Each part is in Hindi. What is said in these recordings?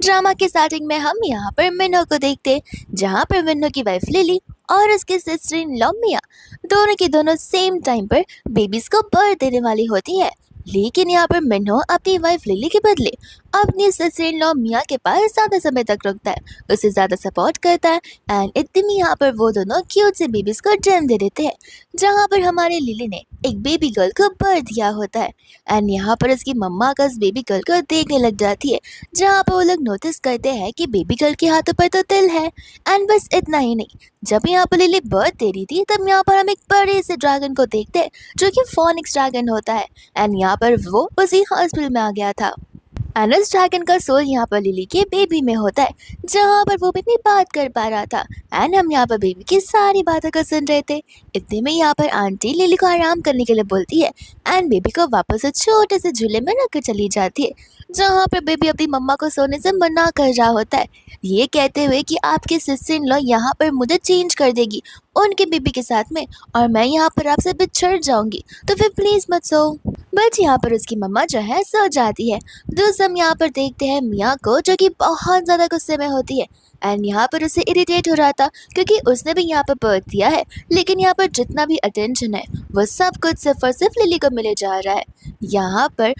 ड्रामा के स्टार्टिंग में हम यहाँ पर मिन्हो को देखते, जहाँ पर मिन्हो की वाइफ लिली और उसके सिस्टर इन लॉ मिया दोनों की दोनों सेम टाइम पर बेबीज को बर्थ देने वाली होती है। लेकिन यहाँ पर मिन्हो अपनी वाइफ लिली के बदले अपनी सिस्टर इन लॉ मिया के पास ज्यादा समय तक रुकता है, उसे ज्यादा सपोर्ट करता है एंड इतने में यहाँ पर वो दोनों क्यूट से बेबीज को जन्म दे देते हैं, जहाँ पर हमारे लिली ने एक बेबी गर्ल को बर्थ दिया होता है। एंड यहाँ पर उसकी मम्मा का उस बेबी गर्ल को देखने लग जाती है, जहाँ पर वो लोग नोटिस करते हैं कि बेबी गर्ल के हाथों पर तो तिल है। एंड बस इतना ही नहीं, जब यहाँ पर लिली बर्थ दे रही थी तब यहाँ पर हम एक बड़े से ड्रैगन को देखते हैं, जो कि फोनिक्स ड्रैगन होता है। एंड यहाँ पर वो उसी हॉस्पिटल में आ गया था। एंड उस ड्रैगन का सोल यहाँ पर लिली के बेबी में होता है, जहाँ पर वो भी अपनी बात कर पा रहा था। एंड हम यहाँ पर बेबी की सारी बातों को सुन रहे थे। इतने में यहाँ पर आंटी लिली को आराम करने के लिए बोलती है एंड बेबी को वापस उस छोटे से झूले में रखकर चली जाती है, जहाँ पर बेबी अपनी मम्मा को सोने से मना कर रहा होता है, ये कहते हुए कि आपकी सिस्टर इन लॉ यहाँ पर मुझे चेंज कर देगी उनके बेबी के साथ में, और मैं यहाँ पर आपसे बिछड़ जाऊंगी, तो फिर प्लीज मत सो। बट यहाँ पर उसकी मम्मा जो है सो जाती है। दोस्त हम यहाँ पर देखते हैं मिया को, जो कि बहुत ज्यादा गुस्से में होती है। एंड यहाँ पर उसे इरिटेट हो रहा था क्योंकि उसने भी यहाँ पर बर्थ दिया है, लेकिन यहाँ पर जितना भी अटेंशन है वो सब कुछ सिर्फ और सिर्फ लिली को मिले जा रहा है। यहाँ पर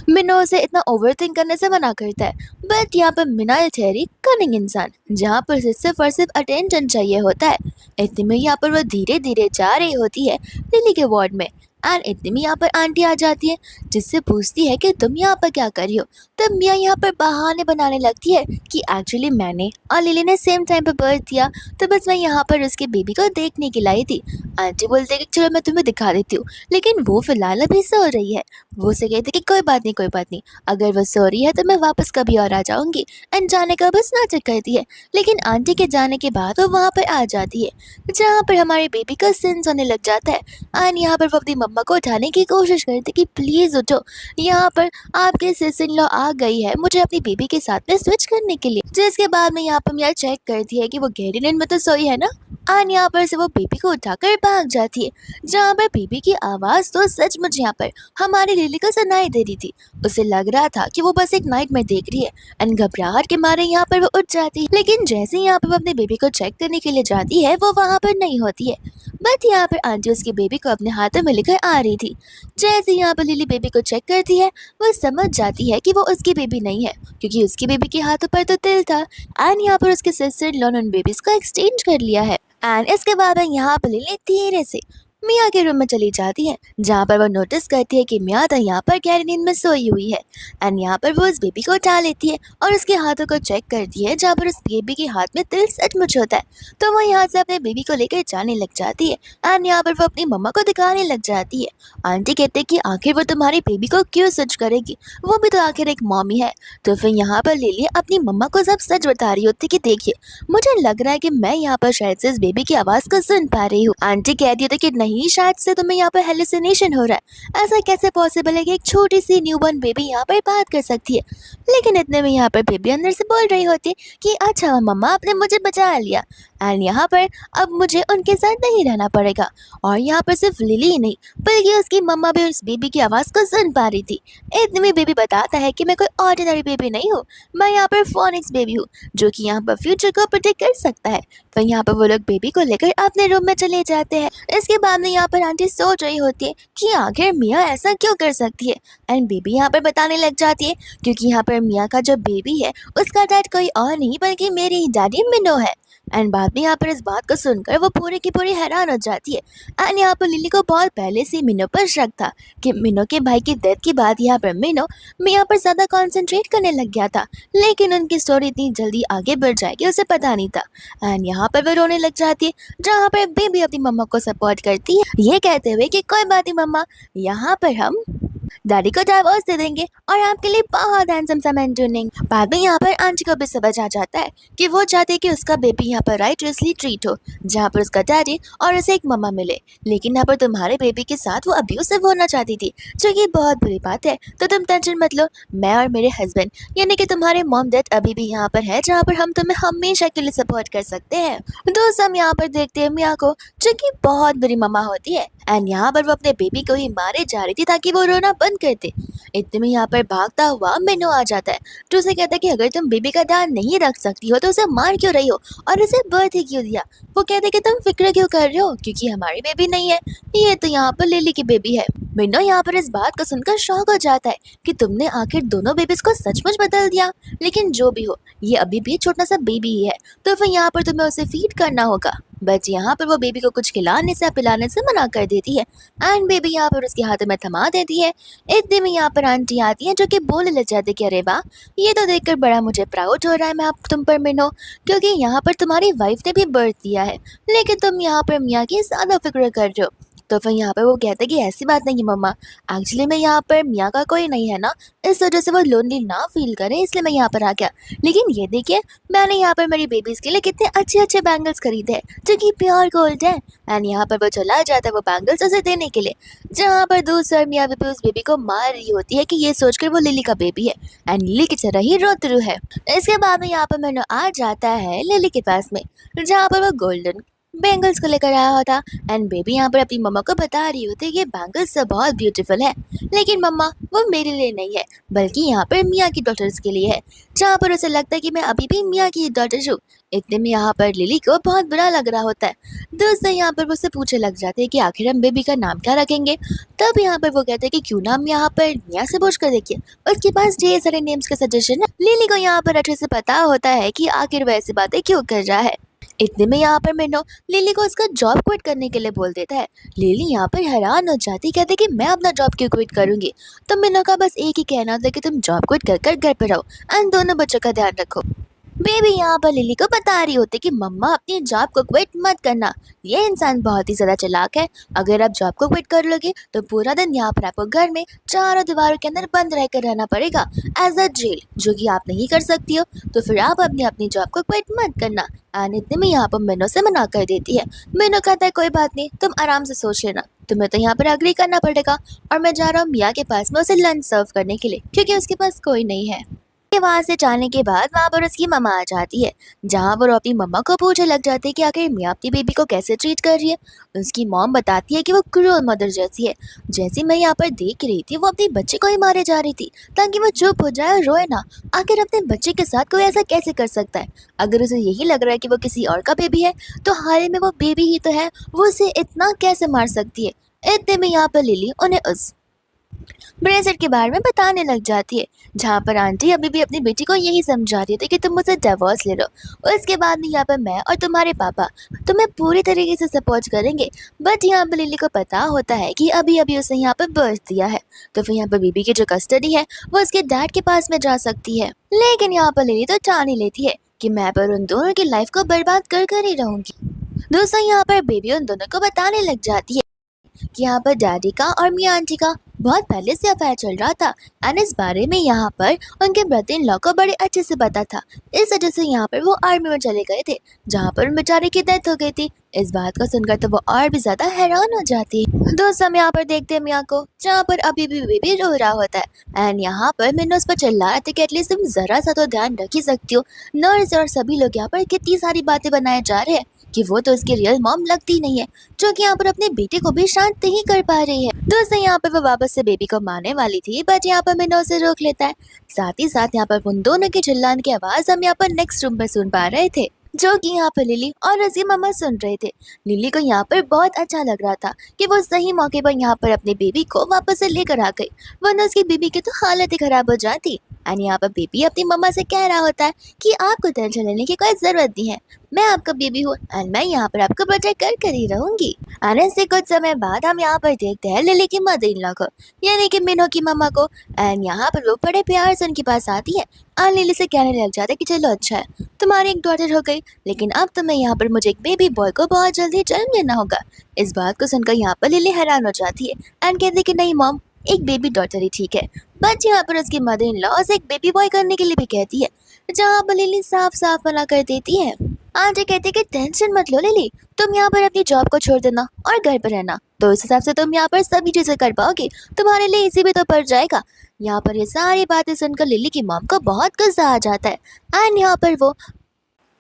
मिनो उसे इतना ओवरथिंक करने से मना करता है, बट यहाँ पर मिना है ठहरी कनिंग इंसान, जहाँ पर उसे सिर्फ और सिर्फ अटेंशन चाहिए होता है। इतने में यहाँ पर वो धीरे धीरे जा रही होती है लिली के वार्ड में। एंड इतने में यहाँ पर आंटी आ जाती है, जिससे पूछती है कि तुम यहाँ पर क्या कर रही हो। तब मिया यहाँ पर बहाने बनाने लगती है कि एक्चुअली मैंने और लिली ने सेम टाइम पर बर्थ दिया, तो बस मैं यहाँ पर उसके बेबी को देखने के लाई थी। आंटी बोलते कि चलो मैं तुम्हें दिखा देती हूँ, लेकिन वो फिलहाल अभी सो रही है। वो से कहते कि कोई बात नहीं कोई बात नहीं, अगर वो सो रही है तो मैं वापस कभी और आ जाऊंगी। एंड जाने का बस नाटक करती है, लेकिन आंटी के जाने के बाद वो वहाँ पर आ जाती है, जहाँ पर हमारे बेबी का सेंस होने लग जाता है। एंड यहाँ पर वो अपनी मम्मा को उठाने की कोशिश करती कि प्लीज उठो, यहाँ पर आपके सिस्टर इन लॉ आ गई है मुझे अपनी बेबी के साथ में स्विच करने के लिए। जिसके बाद में यहाँ पर मिया चेक करती है कि वो गहरी नींद में तो सोई है ना। एंड यहाँ पर से वो बेबी को उठाकर भाग जाती है, जहाँ पर बेबी की आवाज तो सचमुच यहाँ पर हमारी लिली को सुनाई दे रही थी। उसे लग रहा था कि वो बस एक नाइटमेयर देख रही है। एंड घबराहट के मारे यहाँ पर वो उठ जाती है, लेकिन जैसे ही यहाँ पर वो अपने बेबी को चेक करने के लिए जाती है वो वहाँ पर नहीं होती है। बट यहाँ पर आंटी उसकी बेबी को अपने हाथों में लेकर आ रही थी। जैसे यहाँ पर लिली बेबी को चेक करती है वो समझ जाती है कि वो उसकी बेबी नहीं है, क्योंकि उसकी बेबी के हाथों पर तो तिल था। एंड यहाँ पर उसके सिस्टर इन लॉ ने उन बेबीज को एक्सचेंज कर लिया है। एंड इसके बाद यहाँ पर लिली धीरे से मिया के रूम में चली जाती है, जहाँ पर वो नोटिस करती है कि मिया तो यहाँ पर गहरी नींद में सोई हुई है। एंड यहाँ पर वो उस बेबी को उठा लेती है और उसके हाथों को चेक करती है, जहाँ पर उस बेबी के हाथ में तिल सचमुच होता है। तो वो यहाँ से अपने बेबी को लेकर जाने लग जाती है। एंड यहाँ पर वो अपनी मम्मा को दिखाने लग जाती है। आंटी कहते हैं कि आखिर वो तुम्हारी बेबी को क्यों सच करेगी, वो भी तो आखिर एक मॉमी है। तो फिर यहाँ पर लिली अपनी मम्मा को सब सच बता रही होती कि देखिए मुझे लग रहा है कि मैं यहाँ पर शायद से इस बेबी की आवाज को सुन पा रही हूँ। आंटी कहती होती कि नहीं, शायद से तुम्हें यहाँ पर हेलुसिनेशन हो रहा है, ऐसा कैसे पॉसिबल है कि एक छोटी सी न्यूबॉर्न बेबी यहाँ पर बात कर सकती है। लेकिन इतने में यहाँ पर बेबी अंदर से बोल रही होती है कि अच्छा मम्मा आपने मुझे बचा लिया, एंड यहाँ पर अब मुझे उनके साथ नहीं रहना पड़ेगा। और यहाँ पर सिर्फ लिली ही नहीं बल्कि उसकी मम्मा भी उस बेबी की आवाज़ को सुन पा रही थी। इतने में बेबी बताता है कि मैं कोई ऑर्डिनरी बेबी नहीं हूँ, मैं यहाँ पर फोनिक्स बेबी हूँ, जो कि यहाँ पर फ्यूचर को प्रिडिक्ट कर सकता है। फिर यहाँ पर वो लोग बेबी को लेकर अपने रूम में चले जाते हैं। इसके बाद में यहाँ पर आंटी सोच रही होती है कि आखिर मिया ऐसा क्यों कर सकती है। एंड बेबी यहाँ पर बताने लग जाती है क्योंकि यहाँ पर मिया का जो बेबी है उसका डैड कोई और नहीं बल्कि मेरी ही डैडी मिनो है। एंड बाद में यहाँ पर इस बात को सुनकर वो पूरी की पूरी हैरान हो जाती है। एंड यहाँ पर लिली को बहुत पहले से मिनो पर शक था कि मिनो के भाई की डेथ के बाद यहाँ पर मिनो मिया पर ज़्यादा कॉन्सेंट्रेट करने लग गया था, लेकिन उनकी स्टोरी इतनी जल्दी आगे बढ़ जाएगी उसे पता नहीं था। एंड यहाँ पर वो रोने लग जाती है, जहाँ पर बेबी अपनी मम्मा को सपोर्ट करती है, ये कहते हुए कि कोई बात नहीं मम्मा, यहाँ पर हम डैडी को डाइवोर्स दे देंगे और आपके लिए बहुत हैंडसम सा मैन ढूंढेंगे। बाद में यहाँ पर आंटी को भी समझ आ जाता है कि वो चाहते हैं कि उसका बेबी यहाँ पर राइटसली ट्रीट हो, जहाँ पर उसका डैडी और उसे एक मम्मा मिले। लेकिन यहाँ पर तुम्हारे बेबी के साथ वो अब्यूसिव होना चाहती थी, जो कि बहुत बुरी बात है। तो तुम टेंशन मत लो, मैं और मेरे हस्बैंड यानी कि तुम्हारे मॉम डैड अभी भी यहाँ पर है, जहाँ पर हम तुम्हें हमेशा के लिए सपोर्ट कर सकते हैं। दोस्त हम यहाँ पर देखते हैं मिया को, जो कि बहुत बुरी मम्मा होती है। एंड यहाँ पर वो अपने बेबी को ही मारे जा रही थी ताकि वो रोना बंद कर दे। इतने में यहाँ पर भागता हुआ मिनो आ जाता है, जो उसे कहता है कि अगर तुम बेबी का ध्यान नहीं रख सकती हो तो उसे मार क्यों रही हो और उसे बर्थ ही क्यों दिया। वो कहते हैं कि तुम फिक्र क्यों कर रहे हो क्योंकि हमारी बेबी नहीं है, ये तो यहाँ पर लिली की बेबी है। मिनो यहाँ पर इस बात को सुनकर शॉक हो जाता है कि तुमने आखिर दोनों बेबीज को सचमुच बदल दिया। लेकिन जो भी हो, ये अभी भी छोटा सा बेबी ही है, तो फिर यहाँ पर तुम्हें उसे फीड करना होगा। बट यहाँ पर वो बेबी को कुछ खिलाने से पिलाने से मना कर देती है एंड बेबी यहाँ पर उसके हाथ में थमा देती है। इतने में यहाँ पर आंटी आती है जो कि बोलने लग जाती है कि अरे वाह, ये तो देखकर बड़ा मुझे प्राउड हो रहा है मैं आप तुम पर मिनो, क्योंकि यहाँ पर तुम्हारी वाइफ ने भी बर्थ दिया है, लेकिन तुम यहाँ पर मियाँ की ज़्यादा फिक्र कर रहे हो। तो फिर यहाँ पर वो कहते हैं कि ऐसी बात नहीं है मम्मा, एक्चुअली मैं यहाँ पर मियाँ का कोई नहीं है ना, इस वजह से वो लोनली ना फील करे इसलिए मैं यहाँ पर आ गया। लेकिन ये देखिए, मैंने यहाँ पर मेरी बेबीज़ के लिए कितने अच्छे अच्छे बैंगल्स खरीदे हैं जो कि प्योर गोल्ड है। एंड यहाँ पर वो चला जाता है वो बैंगल्स उसे देने के लिए, जहाँ पर दूसरा मियाँ बीबी उस बेबी को मार रही होती है कि ये सोचकर वो लिली का बेबी है एंड लिली की तरह ही रोतरू है। इसके बाद में यहाँ पर मैंने आ जाता है लिली के पास में, जहाँ पर वो गोल्डन बैंगल्स को लेकर आया होता एंड बेबी यहाँ पर अपनी मम्मा को बता रही होती है कि बैंगल्स तो बहुत ब्यूटीफुल है, लेकिन मम्मा वो मेरे लिए नहीं है बल्कि यहाँ पर मियाँ की डॉटर्स के लिए है, जहाँ पर उसे लगता है कि मैं अभी भी मियाँ की डॉटर हूँ। इतने में यहाँ पर लिली को बहुत बुरा लग रहा होता है। दोस्तों यहाँ पर वो उससे पूछने लग जाते हैं कि आखिर हम बेबी का नाम क्या रखेंगे। तब यहाँ पर वो कहते हैं कि क्यों ना हम यहाँ पर मियाँ से पूछ कर देखिए, उसके पास ढेर सारे नेम्स के सजेशन है। लिली को यहाँ पर अच्छे से पता होता है कि आखिर वह ऐसी बातें क्यों कर रहा है। इतने में यहाँ पर मिनो लिली को उसका जॉब क्विट करने के लिए बोल देता है। लिली यहाँ पर हैरान हो जाती, कहते कि मैं अपना जॉब क्यों क्विट करूंगी। तो मिनो का बस एक ही कहना था कि तुम जॉब क्विट कर कर घर पे रहो एंड दोनों बच्चों का ध्यान रखो। बेबी यहाँ पर लिली को बता रही होती कि मम्मा अपनी जॉब को क्विट मत करना, ये इंसान बहुत ही ज्यादा चालाक है। अगर आप जॉब को क्विट कर लोगे तो पूरा दिन यहाँ पर आपको घर में चारों दीवारों के अंदर बंद रहकर रहना पड़ेगा एज अ जेल, जो कि आप नहीं कर सकती हो। तो फिर आप अपनी अपनी जॉब को क्विट मत करना। एंड इतने में यहाँ पर मिनो से मना कर देती है। मिनो कहता है कोई बात नहीं, तुम आराम से सोच लेना, तुम्हें तो यहाँ पर अग्री करना पड़ेगा और मैं जा रहा हूँ मियाँ के पास में उसे लंच सर्व करने के लिए, क्योंकि उसके पास कोई नहीं है। वहां से जाने के बाद वहां पर उसकी मम्मा आ जाती है, जहां पर वो अपनी मम्मा को पूछने लग जाती है कि आखिर मियाँ अपनी बेबी को कैसे ट्रीट कर रही है। उसकी मॉम बताती है कि वो क्रूअल मदर जैसी है। जैसे मैं यहाँ पर देख रही थी वो अपने बच्चे को ही मारे जा रही थी ताकि वो चुप हो जाए और रोए ना। आखिर अपने बच्चे के साथ कोई ऐसा कैसे कर सकता है। अगर उसे यही लग रहा है कि वो किसी और का बेबी है तो हाल में वो बेबी ही तो है, वो उसे इतना कैसे मार सकती है। इतने में यहाँ पर लिली उन्हें उस ब्रेसलेट के बारे में बताने लग जाती है, जहाँ पर आंटी अभी भी अपनी बेटी को यही समझा रही थी कि तुम मुझसे डिवोर्स ले लो। उसके बाद में यहाँ पर मैं और तुम्हारे पापा तुम्हें पूरी तरीके से सपोर्ट करेंगे। बट यहाँ पर लिली को पता होता है कि अभी अभी उसने यहाँ पर बर्थ दिया है, तो फिर यहाँ पर बीबी की जो कस्टडी है वो उसके डैड के पास में जा सकती है। लेकिन यहाँ पर लिली तो ठान ही लेती है कि मैं पर उन दोनों की लाइफ को बर्बाद कर कर ही रहूंगी। दोस्तों यहाँ पर बेबी उन दोनों को बताने लग जाती है कि यहाँ पर डैडी का और मियाँ आंटी का बहुत पहले से अफेयर चल रहा था एंड इस बारे में यहाँ पर उनके ब्रदर इन लॉ को बड़े अच्छे से पता था। इस वजह से यहाँ पर वो आर्मी में चले गए थे, जहाँ पर उन बेचारे की डेथ हो गई थी। इस बात को सुनकर तो वो और भी ज्यादा हैरान हो जाती है। दोस्त हम यहाँ पर देखते हैं मियाँ को, जहाँ पर अभी भी बेबी रो रहा होता है एंड यहाँ पर मैंने उस पर चिल्ला रहे थे कि एटलीस्ट तुम जरा सा तो ध्यान रख ही सकती हो। नर्स और सभी लोग यहाँ पर कितनी सारी बातें बनाए जा रहे हैं कि वो तो उसकी रियल मॉम लगती नहीं है, जो कि यहाँ पर अपने बेटे को भी शांत नहीं कर पा रही है। दोस्तों यहाँ पर वो वापस से बेबी को मारने वाली थी, बट यहाँ पर मिनो उसे रोक लेता है। साथ ही साथ यहाँ पर उन दोनों की चिल्लाने की आवाज हम यहाँ पर नेक्स्ट रूम में सुन पा रहे थे, जो कि यहाँ पर लिली और उसकी मम्मा सुन रहे थे। लिली को यहाँ पर बहुत अच्छा लग रहा था कि वो सही मौके पर यहाँ पर अपने बेबी को वापस से लेकर आ गई, वरना उसकी बेबी की तो हालत ही खराब हो जाती। एंड यहाँ पर बेबी अपनी मम्मा से कह रहा होता है कि आपको टेंशन लेने की कोई जरूरत नहीं है, मैं आपका बेबी हूँ एंड मैं यहाँ पर आपको प्रोटेक्ट कर कर ही रहूंगी। आने से कुछ समय बाद हम यहाँ पर देखते हैं लिली की मदर इन लॉ को, यानी कि मिनो की मम्मा को। एंड यहाँ पर वो बड़े प्यार से उनके पास आती है और लिली से कहने लग जाता है कि चलो अच्छा है तुम्हारी एक डॉटर हो गई, लेकिन अब तुम्हें यहाँ पर मुझे एक बेबी बॉय को बहुत जल्दी जन्म देना होगा। इस बात को सुनकर यहाँ पर लिली हैरान हो जाती है एंड कहती है कि नहीं मॉम, एक बेबी डॉटर ही ठीक है। बट यहाँ पर उसकी मदर इन लॉ से एक बेबी बॉय करने के लिए भी कहती है, जहाँ पर लिली साफ साफ मना कर देती है। आंटी कहती है कि टेंशन मत लो लिली, तुम यहाँ पर अपनी जॉब को छोड़ देना और घर पर रहना, तो इस हिसाब से तुम यहाँ पर सभी चीजें कर पाओगे, तुम्हारे लिए इजी भी तो पड़ जाएगा। यहाँ पर ये सारी बातें सुनकर लिली की मॉम को बहुत गुस्सा आ जाता है एंड यहाँ पर वो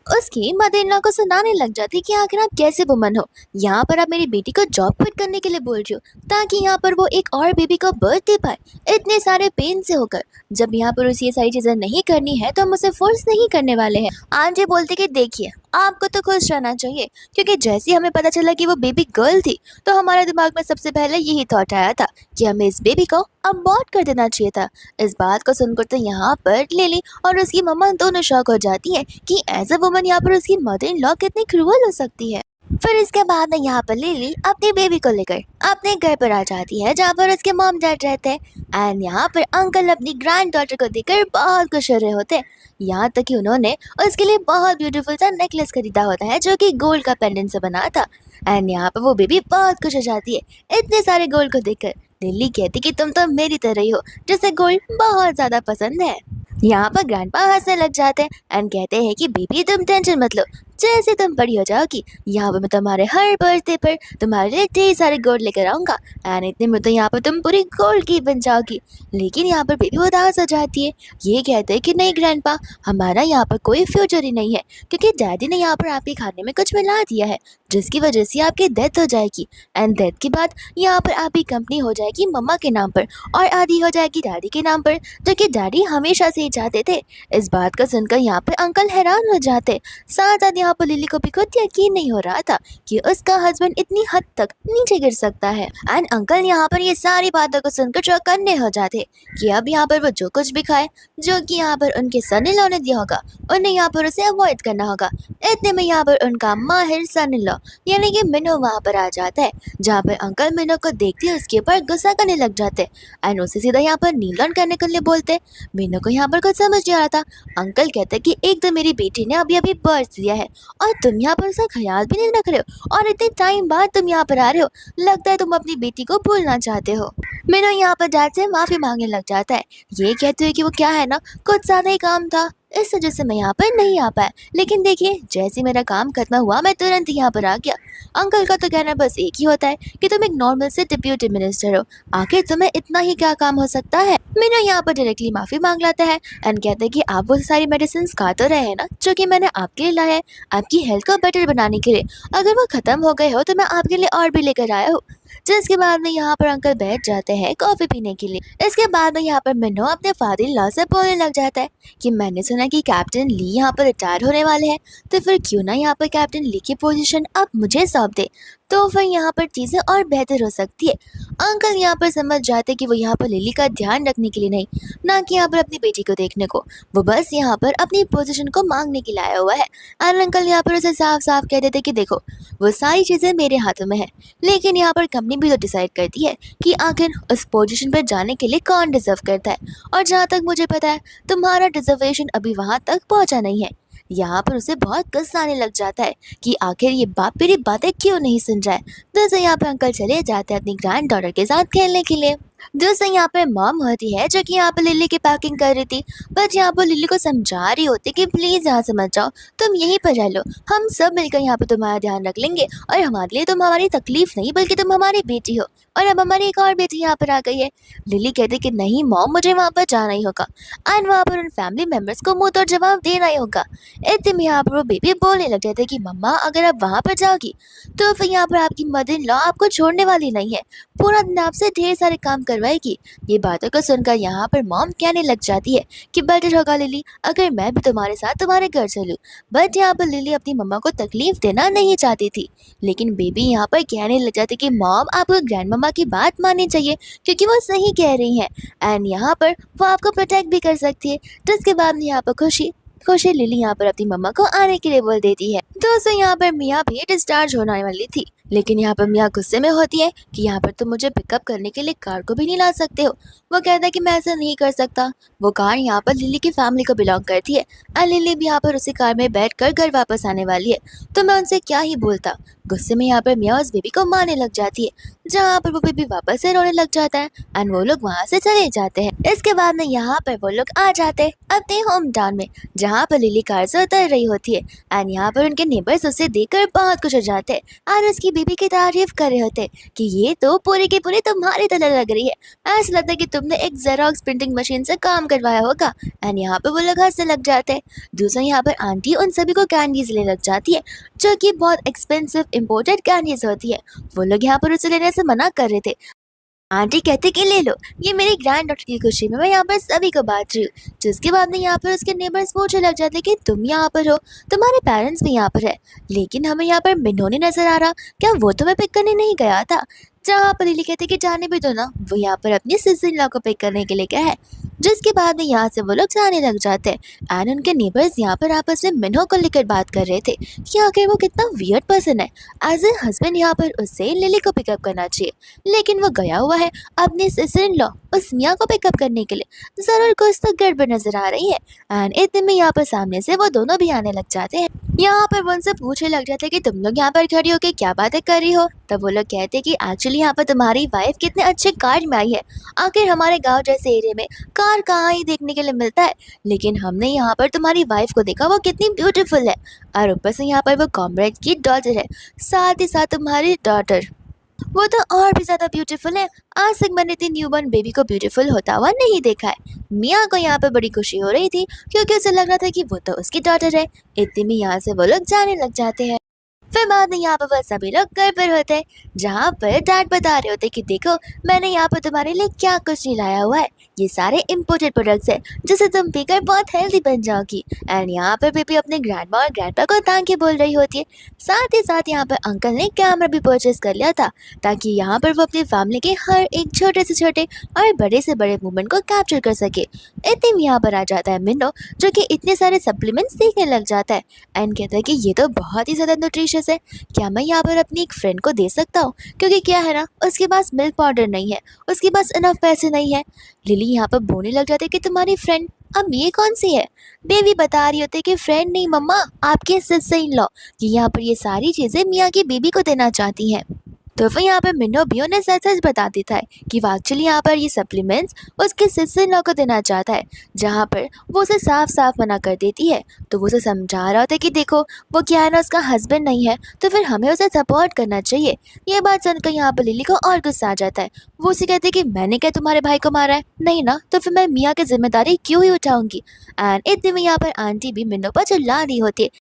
उसकी मदर इन लॉ को सुनाने लग जाती कि आखिर आप कैसे वुमन हो, यहाँ पर आप मेरी बेटी को जॉब क्विट करने के लिए बोल रही हो ताकि यहाँ पर वो एक और बेबी को बर्थ दे पाए इतने सारे पेन से होकर। जब यहाँ पर उसे ये सारी चीजें नहीं करनी है तो हम उसे फोर्स नहीं करने वाले हैं। आंटी बोलती कि देखिए आपको तो खुश रहना चाहिए, क्योंकि जैसे ही हमें पता चला कि वो बेबी गर्ल थी तो हमारे दिमाग में सबसे पहले यही थॉट आया था कि हमें इस बेबी को अबॉर्ट कर देना चाहिए था। इस बात को सुनकर तो यहाँ पर लिली और उसकी मम्मा दोनों शॉक हो जाती है कि एज अ वुमन यहाँ पर उसकी मदर इन लॉ कितनी क्रूअल हो सकती है। फिर इसके बाद में यहाँ पर लिली अपनी बेबी को लेकर अपने घर पर आ जाती है जहाँ पर उसके मॉम डैड रहते हैं। एंड यहाँ पर अंकल अपनी ग्रैंड डॉटर को देखकर बहुत खुश हो रहे होते हैं। यहाँ तक कि उन्होंने उसके लिए बहुत ब्यूटीफुल सा नेकलेस खरीदा होता है जो कि गोल्ड का पेंडेंट से बना था। एंड यहाँ पर वो बेबी बहुत खुश हो जाती है इतने सारे गोल्ड को देखकर। लिली कहती कि तुम तो मेरी तरह ही हो जिसे गोल्ड बहुत ज्यादा पसंद है। यहाँ पर ग्रैंडपा हंसने लग जाते हैं एंड कहते हैं कि बेबी तुम टेंशन मत लो, जैसे तुम बड़ी हो जाओगी यहाँ पर मैं तुम्हारे हर बर्थडे पर तुम्हारे लिए ढेर सारे गोल्ड लेकर आऊंगा एंड इतने में तो यहाँ पर तुम पूरी गोल्ड की बन जाओगी। लेकिन यहाँ पर बेबी उदास हो जाती है। ये कहते हैं कि नहीं ग्रैंडपा, हमारा यहाँ पर कोई फ्यूचर ही नहीं है क्योंकि डैडी ने यहाँ पर आपके खाने में कुछ मिला दिया है जिसकी वजह से आपकी डेथ हो जाएगी। एंड डेथ के बाद यहाँ पर आपकी कंपनी हो जाएगी मम्मा के नाम पर और आधी हो जाएगी डैडी के नाम पर, जो कि डैडी हमेशा से ही चाहते थे। इस बात को सुनकर यहाँ पर अंकल हैरान हो जाते। साथ साथ यहाँ पर लिली को भी खुद यकीन नहीं हो रहा था कि उसका हस्बैंड इतनी हद तक नीचे गिर सकता है। एंड अंकल यहाँ पर ये सारी बातों को सुनकर चौंक करने हो जाते कि अब यहाँ पर वो जो कुछ भी खाए जो कि यहाँ पर उनके सन इन लॉ ने दिया होगा उन्हें यहाँ पर उसे अवॉइड करना होगा। इतने में यहाँ पर उनका माहिर सन इन लॉ यानी कि मिनो वहाँ पर आ जाता है जहाँ पर अंकल मिनो को देखते ही उसके ऊपर गुस्सा करने लग जाते एंड उसे सीधा यहाँ पर नील डाउन करने के लिए बोलते। मिनो को यहाँ पर कुछ समझ नहीं आ रहा था। अंकल कहते कि एक तो मेरी बेटी ने अभी अभी बर्थ दिया है और तुम यहाँ पर उसका ख्याल भी नहीं रख रहे हो और इतने टाइम बाद तुम यहाँ पर आ रहे हो, लगता है तुम अपनी बेटी को भूलना चाहते हो। मीनू यहाँ पर डैड से माफी मांगने लग जाता है। ये कहते हुए कि वो क्या है ना कुछ ज्यादा ही काम था इस वजह से मैं यहाँ पर नहीं आ पाया, लेकिन देखिए जैसे मेरा काम खत्म हुआ मैं तुरंत यहाँ पर आ गया। अंकल का तो कहना बस एक ही होता है कि तुम एक नॉर्मल से डिप्यूटी मिनिस्टर हो, आखिर तुम्हें इतना ही क्या काम हो सकता है। मीनू यहाँ पर डायरेक्टली माफी मांग लाता है एंड कहते हैं कि आप वो सारी मेडिसिन खा तो रहे हैं ना जो कि मैंने आपके लिए लाया है आपकी हेल्थ को बेटर बनाने के लिए, अगर वो खत्म हो गए हो तो मैं आपके लिए और भी लेकर आया हूँ। जिसके बाद में यहाँ पर अंकल बैठ जाते हैं कॉफी पीने के लिए। इसके बाद में यहाँ पर मिन्नो अपने फादर इन लॉ से बोलने लग जाता है कि मैंने सुना कि कैप्टन ली यहाँ पर रिटायर होने वाले हैं, तो फिर क्यों ना यहाँ पर कैप्टन ली की पोजीशन अब मुझे सौंप दे, तो फिर यहाँ पर चीज़ें और बेहतर हो सकती है। अंकल यहाँ पर समझ जाते कि वो यहाँ पर लिली का ध्यान रखने के लिए नहीं, ना कि यहाँ पर अपनी बेटी को देखने को, वो बस यहाँ पर अपनी पोजीशन को मांगने के लिए आया हुआ है। और अंकल यहाँ पर उसे साफ साफ कह देते कि देखो वो सारी चीज़ें मेरे हाथों में है, लेकिन यहाँ पर कंपनी भी तो डिसाइड करती है कि आखिर उस पोजीशन पर जाने के लिए कौन डिजर्व करता है, और जहाँ तक मुझे पता है तुम्हारा डिजर्वेशन अभी वहाँ तक पहुँचा नहीं है। यहाँ पर उसे बहुत गुस्सा आने लग जाता है कि आखिर ये बाप मेरी बातें क्यों नहीं सुन रहा है। दूसरे यहाँ पर अंकल चले जाते हैं अपनी ग्रैंड डॉटर के साथ खेलने के लिए। दूसरे यहाँ पर मॉम होती है जो कि यहाँ पर लिली की पैकिंग कर रही थी, बट यहाँ पर लिली को समझा रही होती कि प्लीज यहाँ से मत जाओ, तुम यहीं पर रह लो, हम सब मिलकर यहाँ पर तुम्हारा ध्यान रख लेंगे और हमारे लिए तुम हमारी तकलीफ नहीं बल्कि तुम हमारी बेटी हो, और अब हमारी एक और बेटी यहाँ पर आ गई है। लिली कहती कि नहीं मॉम मुझे वहाँ पर जाना ही होगा एंड वहाँ पर उन फैमिली मेम्बर्स को मुँह तोड़ जवाब देना ही होगा। इतने में यहाँ पर वो बेबी बोलने लग जाते कि मम्मा अगर आप वहाँ पर जाओगी तो फिर यहाँ पर आपकी मदर इन लॉ आपको छोड़ने वाली नहीं है, पूरा दिन आपसे ढेर सारे काम करवाएगी। ये बातों को सुनकर यहाँ पर मॉम कहने लग जाती है कि बेटर होगा लिली अगर मैं भी तुम्हारे साथ तुम्हारे घर चलूं, बट यहाँ पर लिली अपनी मम्मा को तकलीफ देना नहीं चाहती थी। लेकिन बेबी यहाँ पर कहने लग जाती कि मॉम आपको ग्रैंड मम्मा की बात माननी चाहिए क्योंकि वो सही कह रही हैं एंड यहाँ पर वो आपको प्रोटेक्ट भी कर सकती है। जिसके बाद यहाँ पर खुशी खुशी लिली यहाँ पर अपनी मम्मा को आने के लिए बोल देती है। दोस्तों यहाँ पर मियाँ भी डिस्चार्ज होने वाली थी, लेकिन यहाँ पर मियाँ गुस्से में होती है कि यहाँ पर तुम मुझे पिकअप करने के लिए कार को भी नहीं ला सकते हो। वो कहता है कि मैं ऐसा नहीं कर सकता, वो कार यहाँ पर लिली की फैमिली को बिलोंग करती है और लिली भी यहाँ पर उसी कार में बैठकर घर वापस आने वाली है, तो मैं उनसे क्या ही बोलता। गुस्से में यहाँ पर मियाँ उस बेबी को मारने लग जाती है, जहाँ पर वो बेबी वापस से रोने लग जाता है एंड वो लोग वहाँ से चले जाते हैं। इसके बाद में यहाँ पर वो लोग आ जाते हैं अपने होम टाउन में, जहाँ पर लिली कार से उतर रही होती है एंड यहाँ पर उनके नेबर्स उसे देखकर बहुत खुश हो जाते हैं और उसकी बेबी की तारीफ कर रहे होते कि ये तो पूरी की पूरी तुम्हारी तरह लग रही है, ऐसा लगता है कि तुमने एक जेरोक्स प्रिंटिंग मशीन से काम करवाया होगा। एंड यहाँ पे वो लोग हंसने लग जाते हैं। दूसरा यहाँ पर आंटी उन सभी को कैंडीज ले लग जाती है, जो कि बहुत एक्सपेंसिव इम्पोर्टेड कैंडीज होती है। वो लोग यहाँ पर उसे लेने से मना कर रहे थे। आंटी कहते कि ले लो, ये मेरी ग्रैंड डॉटर की खुशी में मैं यहाँ पर सभी को बांट रही हूँ। जिसके बाद में यहाँ पर उसके नेबर्स पूछने लग जाते कि तुम यहाँ पर हो, तुम्हारे पेरेंट्स भी यहाँ पर है, लेकिन हमें यहाँ पर मिन्नो नहीं नजर आ रहा, क्या वो तुम्हें पिक करने नहीं गया था? जहाँ पर लिली कहते कि जाने भी दो ना, वो यहाँ पर अपनी सिस्टर इन लॉ को पिक करने के लिए गया है। जिसके बाद में यहाँ से वो लोग जाने लग जाते हैं एंड उनके नेबर्स यहाँ पर आपस में मिन्हो को लेकर बात कर रहे थे कि आखिर वो कितना वियर्ड पर्सन है। एज ए हस्बैंड यहाँ पर उससे लिली को पिकअप करना चाहिए, लेकिन वो गया हुआ है अपनी सिस्टर इन लॉ उस मियाँ को पिकअप करने के लिए। जरूर कुछ तो गड़बड़ नजर आ रही है। एंड इतने में यहाँ पर सामने से वो दोनों भी आने लग जाते हैं। यहाँ पर वो उनसे पूछने लग जाते हैं कि तुम लोग यहाँ पर खड़ी होकर क्या बातें कर रही हो। तब वो लोग कहते हैं कि एक्चुअली यहाँ पर तुम्हारी वाइफ कितने अच्छे कार में आई है। आखिर हमारे गांव जैसे एरिया में कार कहाँ ही देखने के लिए मिलता है, लेकिन हमने यहाँ पर तुम्हारी वाइफ को देखा, वो कितनी ब्यूटीफुल है। और ऊपर से यहाँ पर वो कॉमरेड की डॉटर है, साथ ही साथ तुम्हारी डॉटर वो तो और भी ज्यादा ब्यूटीफुल है। आज तक मैंने इतनी न्यूबॉर्न बेबी को ब्यूटीफुल होता हुआ नहीं देखा है। मियाँ को यहाँ पर बड़ी खुशी हो रही थी क्योंकि उसे लग रहा था कि वो तो उसकी डॉटर है। इतने में यहाँ से वो लोग जाने लग जाते हैं। फिर बाद में यहाँ पर वह सभी लोग घर पर होते हैं, जहाँ पर डैड बता रहे होते कि देखो मैंने यहाँ पर तुम्हारे लिए क्या कुछ नहीं लाया हुआ है, ये सारे इम्पोर्टेड प्रोडक्ट्स हैं जिसे तुम पीकर बहुत हेल्दी बन जाओगी। एंड यहाँ पर बेबी अपने ग्रैंडमा और ग्रैंडपा को तान के बोल रही होती है। साथ ही साथ यहाँ पर अंकल ने कैमरा भी परचेज कर लिया था ताकि यहाँ पर वो अपनी फैमिली के हर एक छोटे से छोटे और बड़े से बड़े मूवमेंट को कैप्चर कर सके। इतने में यहाँ पर आ जाता है मिन्नो, जो कि इतने सारे सप्लीमेंट्स देखने लग जाता है एंड कहता है कि ये तो बहुत ही ज़्यादा न्यूट्रिशियस है, क्या मैं यहाँ पर अपनी एक फ्रेंड को दे सकता हूँ? क्योंकि क्या है ना, उसके पास मिल्क पाउडर नहीं है, उसके पास इनफ पैसे नहीं है। लिली यहाँ पर बोलने लग जाती है कि तुम्हारी फ्रेंड, अब ये कौन सी है? बेबी बता रही होती है कि फ्रेंड नहीं मम्मा, आपके सिस्टर इन लॉ, कि यहाँ पर ये सारी चीज़ें मियाँ की बेबी को देना चाहती हैं। तो फिर यहाँ पर मिन्नो भी उन्हें सच सच बता देता है कि वो एक्चुअली यहाँ पर ये सप्लीमेंट्स उसके सिस्टर इन लॉ को देना चाहता है, जहाँ पर वो उसे साफ साफ मना कर देती है। तो वो उसे समझा रहा होता है कि देखो वो क्या है ना, उसका हस्बैंड नहीं है तो फिर हमें उसे सपोर्ट करना चाहिए। ये बात सुनकर यहाँ पर लिली को और गुस्सा आ जाता है। वो उसे कहती है कि मैंने क्या तुम्हारे भाई को मारा है? नहीं ना, तो फिर मैं मियाँ की जिम्मेदारी क्यों ही उठाऊंगी। एंड इतने में यहाँ पर आंटी भी मिन्नो पर चिल्ला रही होती है।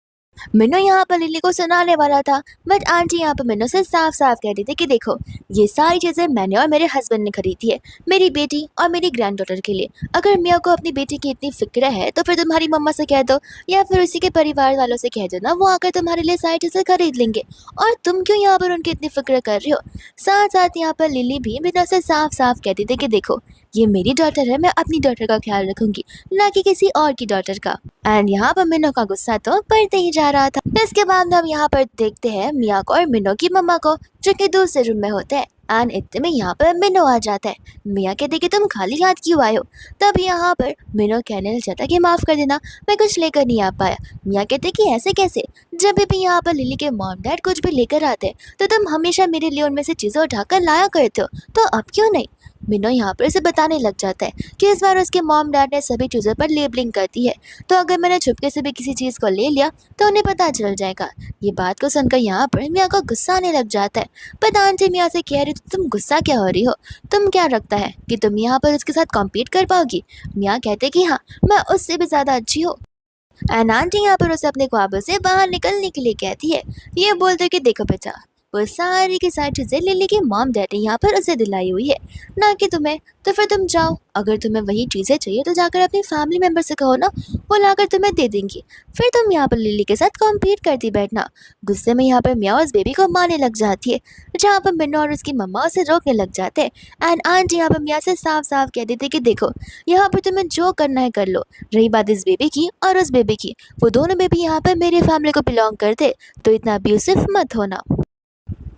मिन्नो यहाँ पर लिली को सुनाने वाला था, बट आंटी यहाँ पर मिन्नो से साफ साफ कह रही थी कि देखो ये सारी चीज़ें मैंने और मेरे हस्बैंड ने खरीदी है मेरी बेटी और मेरी ग्रैंड डॉटर के लिए। अगर मियाँ को अपनी बेटी की इतनी फिक्र है तो फिर तुम्हारी मम्मा से कह दो या फिर उसी के परिवार वालों से कह दो ना, वो आकर तुम्हारे लिए सारी चीज़ें खरीद लेंगे। और तुम क्यों यहाँ पर उनकी इतनी फिक्र कर रही हो? साथ साथ यहाँ पर लिली भी मिन्नो से साफ साफ कहती थी कि देखो ये मेरी डॉटर है, मैं अपनी डॉटर का ख्याल रखूंगी, ना कि किसी और की डॉटर का। एंड यहाँ पर मिन्नो का गुस्सा तो बढ़ते ही जा रहा था। इसके बाद हम यहाँ पर देखते हैं मिया को और मिन्नो की मम्मा को, जो कि दूसरे रूम में होते हैं। एंड इतने में यहाँ पर मिन्नो आ जाता है। मिया कहते कि तुम खाली हाथ क्यों आए हो? तब यहाँ पर मिन्नो कहने लग जाता है कि माफ कर देना, मैं कुछ लेकर नहीं आ पाया। मिया कहते कि ऐसे कैसे, जब भी यहाँ पर लिली के मॉम डैड कुछ भी लेकर आते तो तुम हमेशा मेरे लिए उनमें से चीजें उठाकर लाया करते हो, तो अब क्यों नहीं? मिन्नो यहाँ पर इसे बताने लग जाता है कि इस बार उसके मॉम डैड ने सभी चीज़ों पर लेबलिंग कर दी है, तो अगर मैंने छुपके से भी किसी चीज़ को ले लिया तो उन्हें पता चल जाएगा। ये बात को सुनकर यहाँ पर मियाँ को गुस्सा आने लग जाता है। पर आंटी मियाँ से कह रही तो तुम गुस्सा क्या हो रही हो? तुम क्या लगता है कि तुम यहाँ पर उसके साथ कॉम्पीट कर पाओगी? मियाँ कहते कि हाँ, मैं उससे भी ज़्यादा अच्छी हूँ। एंड आंटी यहाँ पर उसे अपने ख्वाबों से बाहर निकलने के लिए कहती है। ये बोलते कि देखो बेटा, वो सारी की सारी चीज़ें लिली की मॉम डैड ने यहाँ पर उसे दिलाई हुई है, ना कि तुम्हें। तो फिर तुम जाओ, अगर तुम्हें वही चीज़ें चाहिए तो जाकर अपनी फैमिली मेम्बर से कहो ना, वो लाकर तुम्हें दे देंगी। फिर तुम यहाँ पर लिली के साथ कॉम्पीट करती बैठना। गुस्से में यहाँ पर मियाँ उस बेबी को मारने लग जाती है, जहाँ पर मिन्नो और उसकी मम्मा उसे रोकने लग जाते हैं। एंड आंटी यहाँ पर मियाँ से साफ साफ कह देती कि देखो यहाँ पर तुम्हें जो करना है कर लो। रही बात इस बेबी की और उस बेबी की, वो दोनों बेबी यहाँ पर मेरी फैमिली को बिलोंग करते, तो इतना अब्यूसिव मत होना।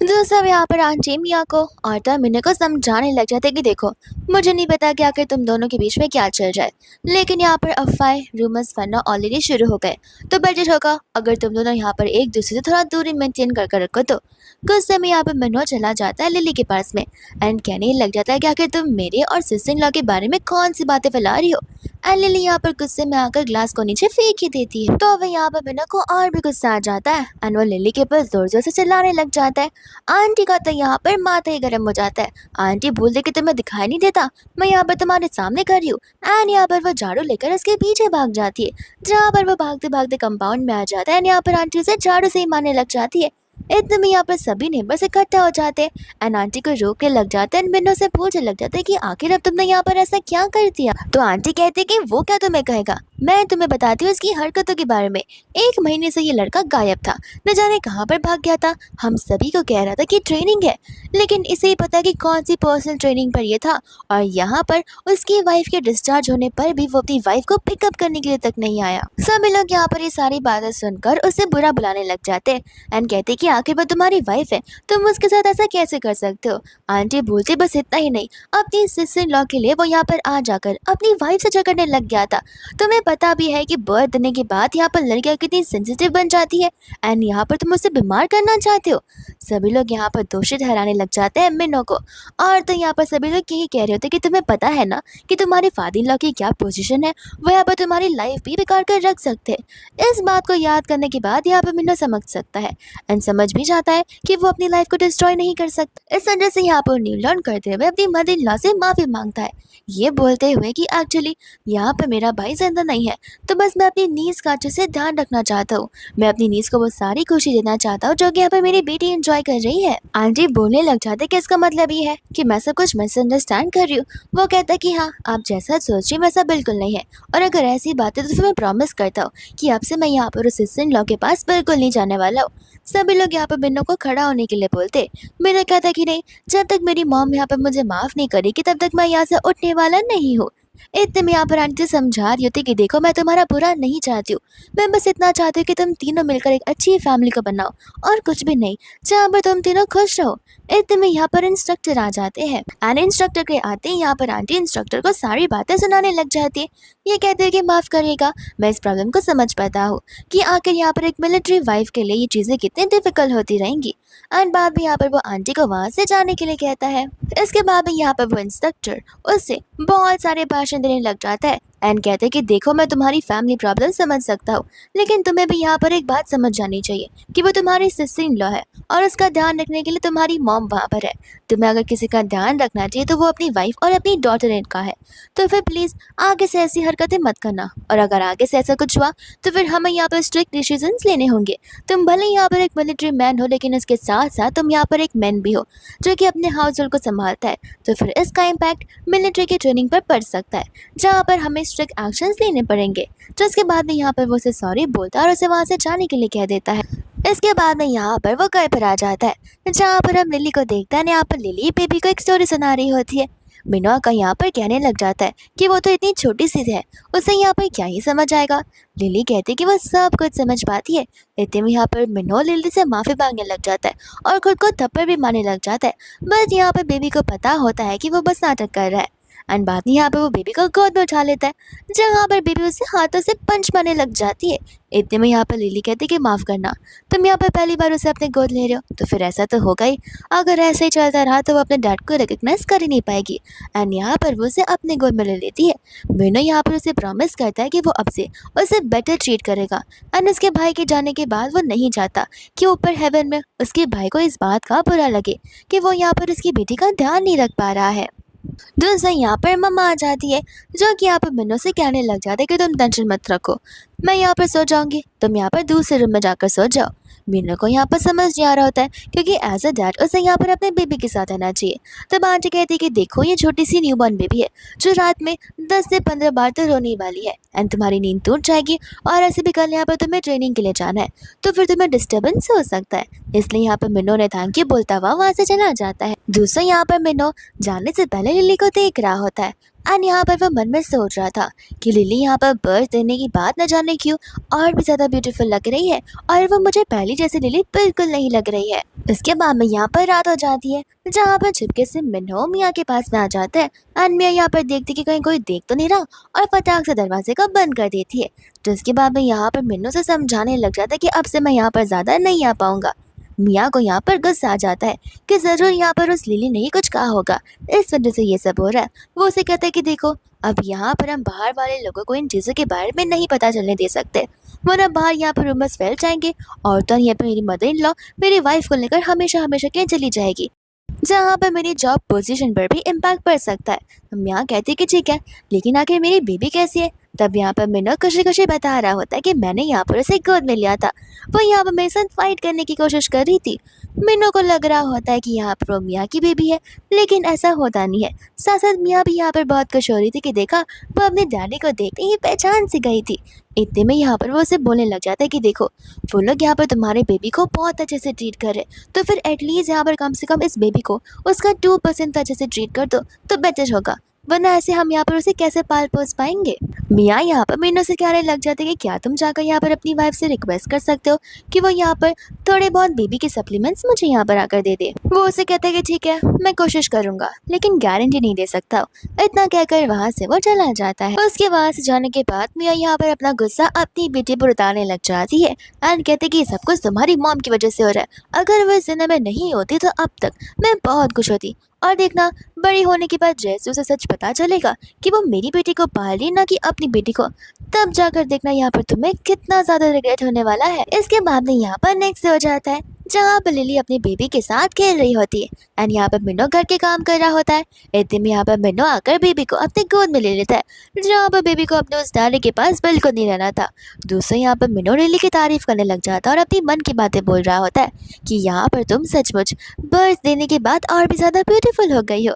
दूसरा यहाँ पर आंटी मियाँ को और तमिने को समझाने लग जाते कि देखो मुझे नहीं पता कि आखिर तुम दोनों के बीच में क्या चल रहा है, लेकिन यहाँ पर अफवाहें रूमर्स फैलना ऑलरेडी शुरू हो गए, तो बेटर होगा अगर तुम दोनों यहाँ पर एक दूसरे से थोड़ा दूरी मेंटेन कर कर रखो। तो गुस्से में यहाँ पर मिन्नो चला जाता है लिली के पास में एंड कहने लग जाता है कि आखिर तुम मेरे और सिस्टर इन लॉ के बारे में कौन सी बातें फैला रही हो? एंड लिली यहाँ पर गुस्से में आकर ग्लास को नीचे फेंक ही देती है। तो अब यहाँ पर मिनो को और भी गुस्सा आ जाता है एंड वो लिली के पास जोर जोर से चिल्लाने लग जाता है। आंटी का तो यहाँ पर माथा ही गर्म हो जाता है। आंटी बोलते कि तुम्हें दिखाई नहीं देता, मैं यहाँ पर तुम्हारे सामने कर रही हूँ। एंड यहाँ पर वो झाड़ू लेकर उसके पीछे भाग जाती है, जहाँ पर वो भागते भागते कंपाउंड में आ जाता है एंड यहाँ पर आंटी उसे झाड़ू से ही मारने लग जाती है। इतने में यहाँ पर सभी नेबर्स इकट्ठा हो जाते हैं एंड आंटी को रोकने लग जाते हैं एंड मिन्नो से पूछने लग जाते हैं कि आखिर अब तुमने यहाँ पर ऐसा क्या कर दिया। तो आंटी कहती है कि वो क्या तुम्हें कहेगा, मैं तुम्हें बताती हूँ इसकी हरकतों के बारे में। 1 महीने से ये लड़का गायब था, न जाने कहाँ पर भाग गया था। हम सभी को कह रहा था कि ट्रेनिंग है, लेकिन इसे ही पता कि कौन सी पर्सनल ट्रेनिंग पर ये था। और यहाँ पर उसकी वाइफ के डिस्चार्ज होने पर भी वो अपनी वाइफ को पिकअप करने के लिए तक नहीं आया। सभी लोग यहाँ पर ये सारी बातें सुनकर उसे बुरा बुलाने लग जाते हैं एंड कहते कि आखिर वो तुम्हारी वाइफ है, तुम उसके साथ ऐसा कैसे कर सकते हो। आंटी बोलती बस इतना ही नहीं, अपनी सिस्टर इन लॉ के लिए वो यहाँ पर आ जाकर अपनी वाइफ से झगड़ने लग गया था। तुम्हें पता भी है कि बर्थ देने के बाद यहाँ पर लड़कियां कितनी सेंसिटिव बन जाती है एंड यहाँ पर तुम उसे बीमार करना चाहते हो। सभी लोग यहाँ पर दोषी ठहराने लग जाते हैं मिनो को। और तो यहाँ पर सभी लोग यही कह रहे होते कि तुम्हें पता है ना कि तुम्हारे फादर इन लॉ की क्या पोजीशन है, वो यहाँ पर तुम्हारी लाइफ भी बिगाड़ कर रख सकते हैं। इस बात को याद करने के बाद यहाँ पर मिनो समझ सकता है एंड समझ भी जाता है कि वो अपनी लाइफ को डिस्ट्रॉय नहीं कर सकता। इस वजह से यहाँ पर न्यू लर्न करते हुए अपनी मदर इन लॉ से माफी मांगता है, ये बोलते हुए कि एक्चुअली यहाँ पर मेरा भाई जिंदा नहीं है, तो बस मैं अपनी नीज का अच्छे से ध्यान रखना चाहता हूँ। मैं अपनी नीज को वो सारी खुशी देना चाहता हूँ जो कि यहाँ पर मेरी बेटी एंजॉय कर रही है। आंटी बोलने लग जाते कि इसका मतलब ये है कि मैं सब कुछ मिसअंडरस्टैंड कर रही हूँ। वो कहता है कि हाँ, आप जैसा सोच रही वैसा बिल्कुल नहीं है, और अगर ऐसी बात है तो फिर मैं प्रॉमिस करता हूँ कि आपसे मैं यहाँ पर उस सिस्टर इन लॉ के पास बिल्कुल नहीं जाने वाला हूँ। सभी लोग यहाँ पर मिन्नो को खड़ा होने के लिए बोलते। मिन्नो कहता कि नहीं, जब तक मेरी मॉम यहाँ पर मुझे माफ नहीं करेगी तब तक मैं यहाँ से उठने वाला नहीं हूँ। इतने में यहाँ पर आंटी समझा रही होती कि देखो, मैं तुम्हारा बुरा नहीं चाहती हूँ, मैं बस इतना चाहती हूँ कि तुम तीनों मिलकर एक अच्छी फैमिली को बनाओ, और कुछ भी नहीं, जहाँ पर तुम तीनों खुश रहो। इतने में यहाँ पर इंस्ट्रक्टर आ जाते हैं एंड इंस्ट्रक्टर के आते ही यहाँ पर आंटी इंस्ट्रक्टर को सारी बातें सुनाने लग जाती है। ये कहते हैं कि माफ करिएगा, मैं इस प्रॉब्लम को समझ पाता हूँ कि आखिर यहाँ पर एक मिलिट्री वाइफ के लिए ये चीजें कितनी डिफिकल्ट होती रहेंगी। एंड बाद में यहाँ पर वो आंटी को वहां से जाने के लिए कहता है। इसके बाद में यहाँ पर वो इंस्ट्रक्टर उससे बहुत सारे भाषण देने लग जाता है एंड कहते हैं कि देखो, मैं तुम्हारी फैमिली प्रॉब्लम समझ सकता हूँ, लेकिन तुम्हें भी यहाँ पर एक बात समझ जानी चाहिए कि वो तुम्हारी सिस्टर इन लॉ है और उसका ध्यान रखने के लिए तुम्हारी मॉम वहाँ पर है। तुम्हें अगर किसी का ध्यान रखना चाहिए तो वो अपनी वाइफ और अपनी डॉटर इन का है। तो फिर प्लीज आगे से ऐसी हरकतें मत करना, और अगर आगे से ऐसा कुछ हुआ तो फिर हमें यहाँ पर स्ट्रिक्ट डिसीजन लेने होंगे। तुम भले ही यहाँ पर एक मिलिट्री मैन हो, लेकिन उसके साथ साथ तुम यहाँ पर एक मैन भी हो जो कि अपने हाउस होल्ड को संभालता है। तो फिर इसका इम्पैक्ट मिलिट्री की ट्रेनिंग पर पड़ सकता है, जहाँ पर हमें स्ट्रिक्ट एक्शंस लेने पड़ेंगे। तो इसके बाद में यहाँ पर वो उसे सॉरी बोलता है और उसे वहाँ से जाने के लिए कह देता है। इसके बाद में यहाँ पर वो घर पर आ जाता है, जहाँ पर हम लिली को देखते हैं। यहाँ पर लिली बेबी को एक स्टोरी सुना रही होती है। मिनो का यहाँ पर कहने लग जाता है कि वो तो इतनी छोटी सी है, उसे यहाँ पर क्या ही समझ आएगा। लिली कहती है कि वो सब कुछ समझ पाती है। इतने में यहाँ पर मिनो लिली से माफी मांगने लग जाता है और खुद को थप्पड़ भी मारने लग जाता है। बस यहाँ पर बेबी को पता होता है कि वो बस नाटक कर रहा है। एंड बाद में यहाँ पर वो बेबी को गोद में उठा लेता है, जहाँ पर बेबी उसे हाथों से पंच मारने लग जाती है। इतने में यहाँ पर लिली कहती है कि माफ़ करना, तुम यहाँ पर पहली बार उसे अपने गोद ले रहे हो, तो फिर ऐसा तो होगा ही। अगर ऐसे ही चलता रहा तो वो अपने डैड को रिकग्नाइज कर ही नहीं पाएगी। एंड यहाँ पर वो उसे अपने गोद में ले लेती है। मीनू यहाँ पर उसे प्रॉमिस करता है कि वो अब से उसे बेटर ट्रीट करेगा। एंड उसके भाई के जाने के बाद वो नहीं चाहता कि ऊपर हेवन में उसके भाई को इस बात का बुरा लगे कि वो यहाँ पर उसकी बेटी का ध्यान नहीं रख पा रहा है। दूसरा यहाँ पर मम्मा आ जाती है, जो कि यहाँ पर मिन्नो से कहने लग जाते कि तुम टेंशन मत रखो, मैं यहाँ पर सो जाऊंगी, तुम यहाँ पर दूसरे रूम में जाकर सो जाओ। मीनू को यहाँ पर समझ नहीं आ रहा होता है, क्योंकि एज अ डैड उसे यहाँ पर अपने बेबी के साथ रहना चाहिए। तब आंटी कहती है कि देखो, ये छोटी सी न्यूबॉर्न बेबी है जो रात में 10 से 15 बार तो रोने वाली है एंड तुम्हारी नींद टूट जाएगी, और ऐसे भी कल यहाँ पर तुम्हें ट्रेनिंग के लिए जाना है, तो फिर तुम्हें डिस्टर्बेंस हो सकता है। इसलिए यहाँ पर मिन्नो ने थैंक यू बोलता हुआ वहाँ से चला जाता है। दूसरा यहाँ पर मिन्नो जाने से पहले लिली को देख रहा होता है एंड यहाँ पर वो मन में सोच रहा था कि लिली यहाँ पर बर्थ देने की बात न जाने क्यों और भी ज़्यादा ब्यूटीफुल लग रही है, और वो मुझे पहली जैसी लिली बिल्कुल नहीं लग रही है। इसके बाद में यहाँ पर रात हो जाती है, जहाँ पर चुपके से मिन्नो मियाँ के पास में आ जाता है एंड मियाँ यहाँ पर देखती कि कहीं कोई देख तो नहीं रहा, और फटाक से दरवाजे को बंद कर देती है। तो इसके बाद में यहाँ पर मिन्नो से समझाने लग जाता है कि अब से मैं यहाँ पर ज़्यादा नहीं आ पाऊंगा। मिया को यहाँ पर गुस्सा आ जाता है कि जरूर यहाँ पर उस लिली ने ही कुछ कहा होगा, इस वजह से ये सब हो रहा है। वो उसे कहता है कि देखो, अब यहाँ पर हम बाहर वाले लोगों को इन चीज़ों के बारे में नहीं पता चलने दे सकते, वरना बाहर यहाँ पर रूमर्स फैल जाएंगे और तो यहाँ पर मेरी मदर इन लॉ मेरी वाइफ को लेकर हमेशा हमेशा के लिए चली जाएगी, जहाँ पर मेरी जॉब पोजीशन पर भी इम्पैक्ट पड़ सकता है। हम यहाँ कहते कि ठीक है, लेकिन आखिर मेरी बेबी कैसी है? तब यहाँ पर मिनो खुशी खुशी बता रहा होता है कि मैंने यहाँ पर उसे गोद में लिया था, वो यहाँ पर मेरे साथ फाइट करने की कोशिश कर रही थी। मिनो को लग रहा होता है कि यहाँ पर वो मियाँ की बेबी है, लेकिन ऐसा होता नहीं है। साथ साथ मियाँ भी यहाँ पर बहुत खुश हो रही थी कि देखा, वो अपने डैडी को देखते ही पहचान सी गई थी। इतने में यहाँ पर वो उसे बोलने लग जाता है कि देखो, वो लोग यहाँ पर तुम्हारे बेबी को बहुत अच्छे से ट्रीट कर रहे, तो फिर एटलीस्ट यहाँ पर कम से कम इस बेबी को उसका 2% अच्छे से ट्रीट कर दो तो बेटर होगा, वरना ऐसे हम यहाँ पर उसे कैसे पाल पोस पाएंगे। मियाँ यहाँ पर मीनू से कहने लग जाते कि क्या तुम जाकर यहाँ पर अपनी वाइफ से रिक्वेस्ट कर सकते हो कि वो यहाँ पर थोड़े बहुत बेबी के सप्लीमेंट्स मुझे यहाँ पर आकर दे दे। वो उसे कहता है कि ठीक है, मैं कोशिश करूंगा, लेकिन गारंटी नहीं दे सकता। इतना कहकर वहाँ से वो चला जाता है। उसके वहाँ से जाने के बाद मियाँ यहाँ पर अपना गुस्सा अपनी बेटी पर उतारने लग जाती है एंड कहते कि ये सब कुछ तुम्हारी मॉम की वजह से हो रहा है, अगर वो इस जिंदगी में नहीं होती तो अब तक मैं बहुत खुश होती। और देखना, बड़ी होने के बाद जैसे उसे सच पता चलेगा कि वो मेरी बेटी को पाल रही ना कि अपनी बेटी को, तब जाकर देखना यहाँ पर तुम्हें कितना ज्यादा रिग्रेट होने वाला है। इसके बाद में यहाँ पर नेक्स्ट हो जाता है जहाँ पर लिली अपनी बेबी के साथ खेल रही होती है एंड यहाँ पर मिनो घर के काम कर रहा होता है। इतने में यहाँ पर मिनो आकर बेबी को अपने गोद में ले लेता है, जहाँ पर बेबी को अपने उस डाले के पास बिल्कुल नहीं रहना था। दूसरे यहाँ पर मिनो लिली की तारीफ करने लग जाता है और अपनी मन की बातें बोल रहा होता है कि यहाँ पर तुम सचमुच बर्थ देने के बाद और भी ज्यादा ब्यूटीफुल हो गई हो।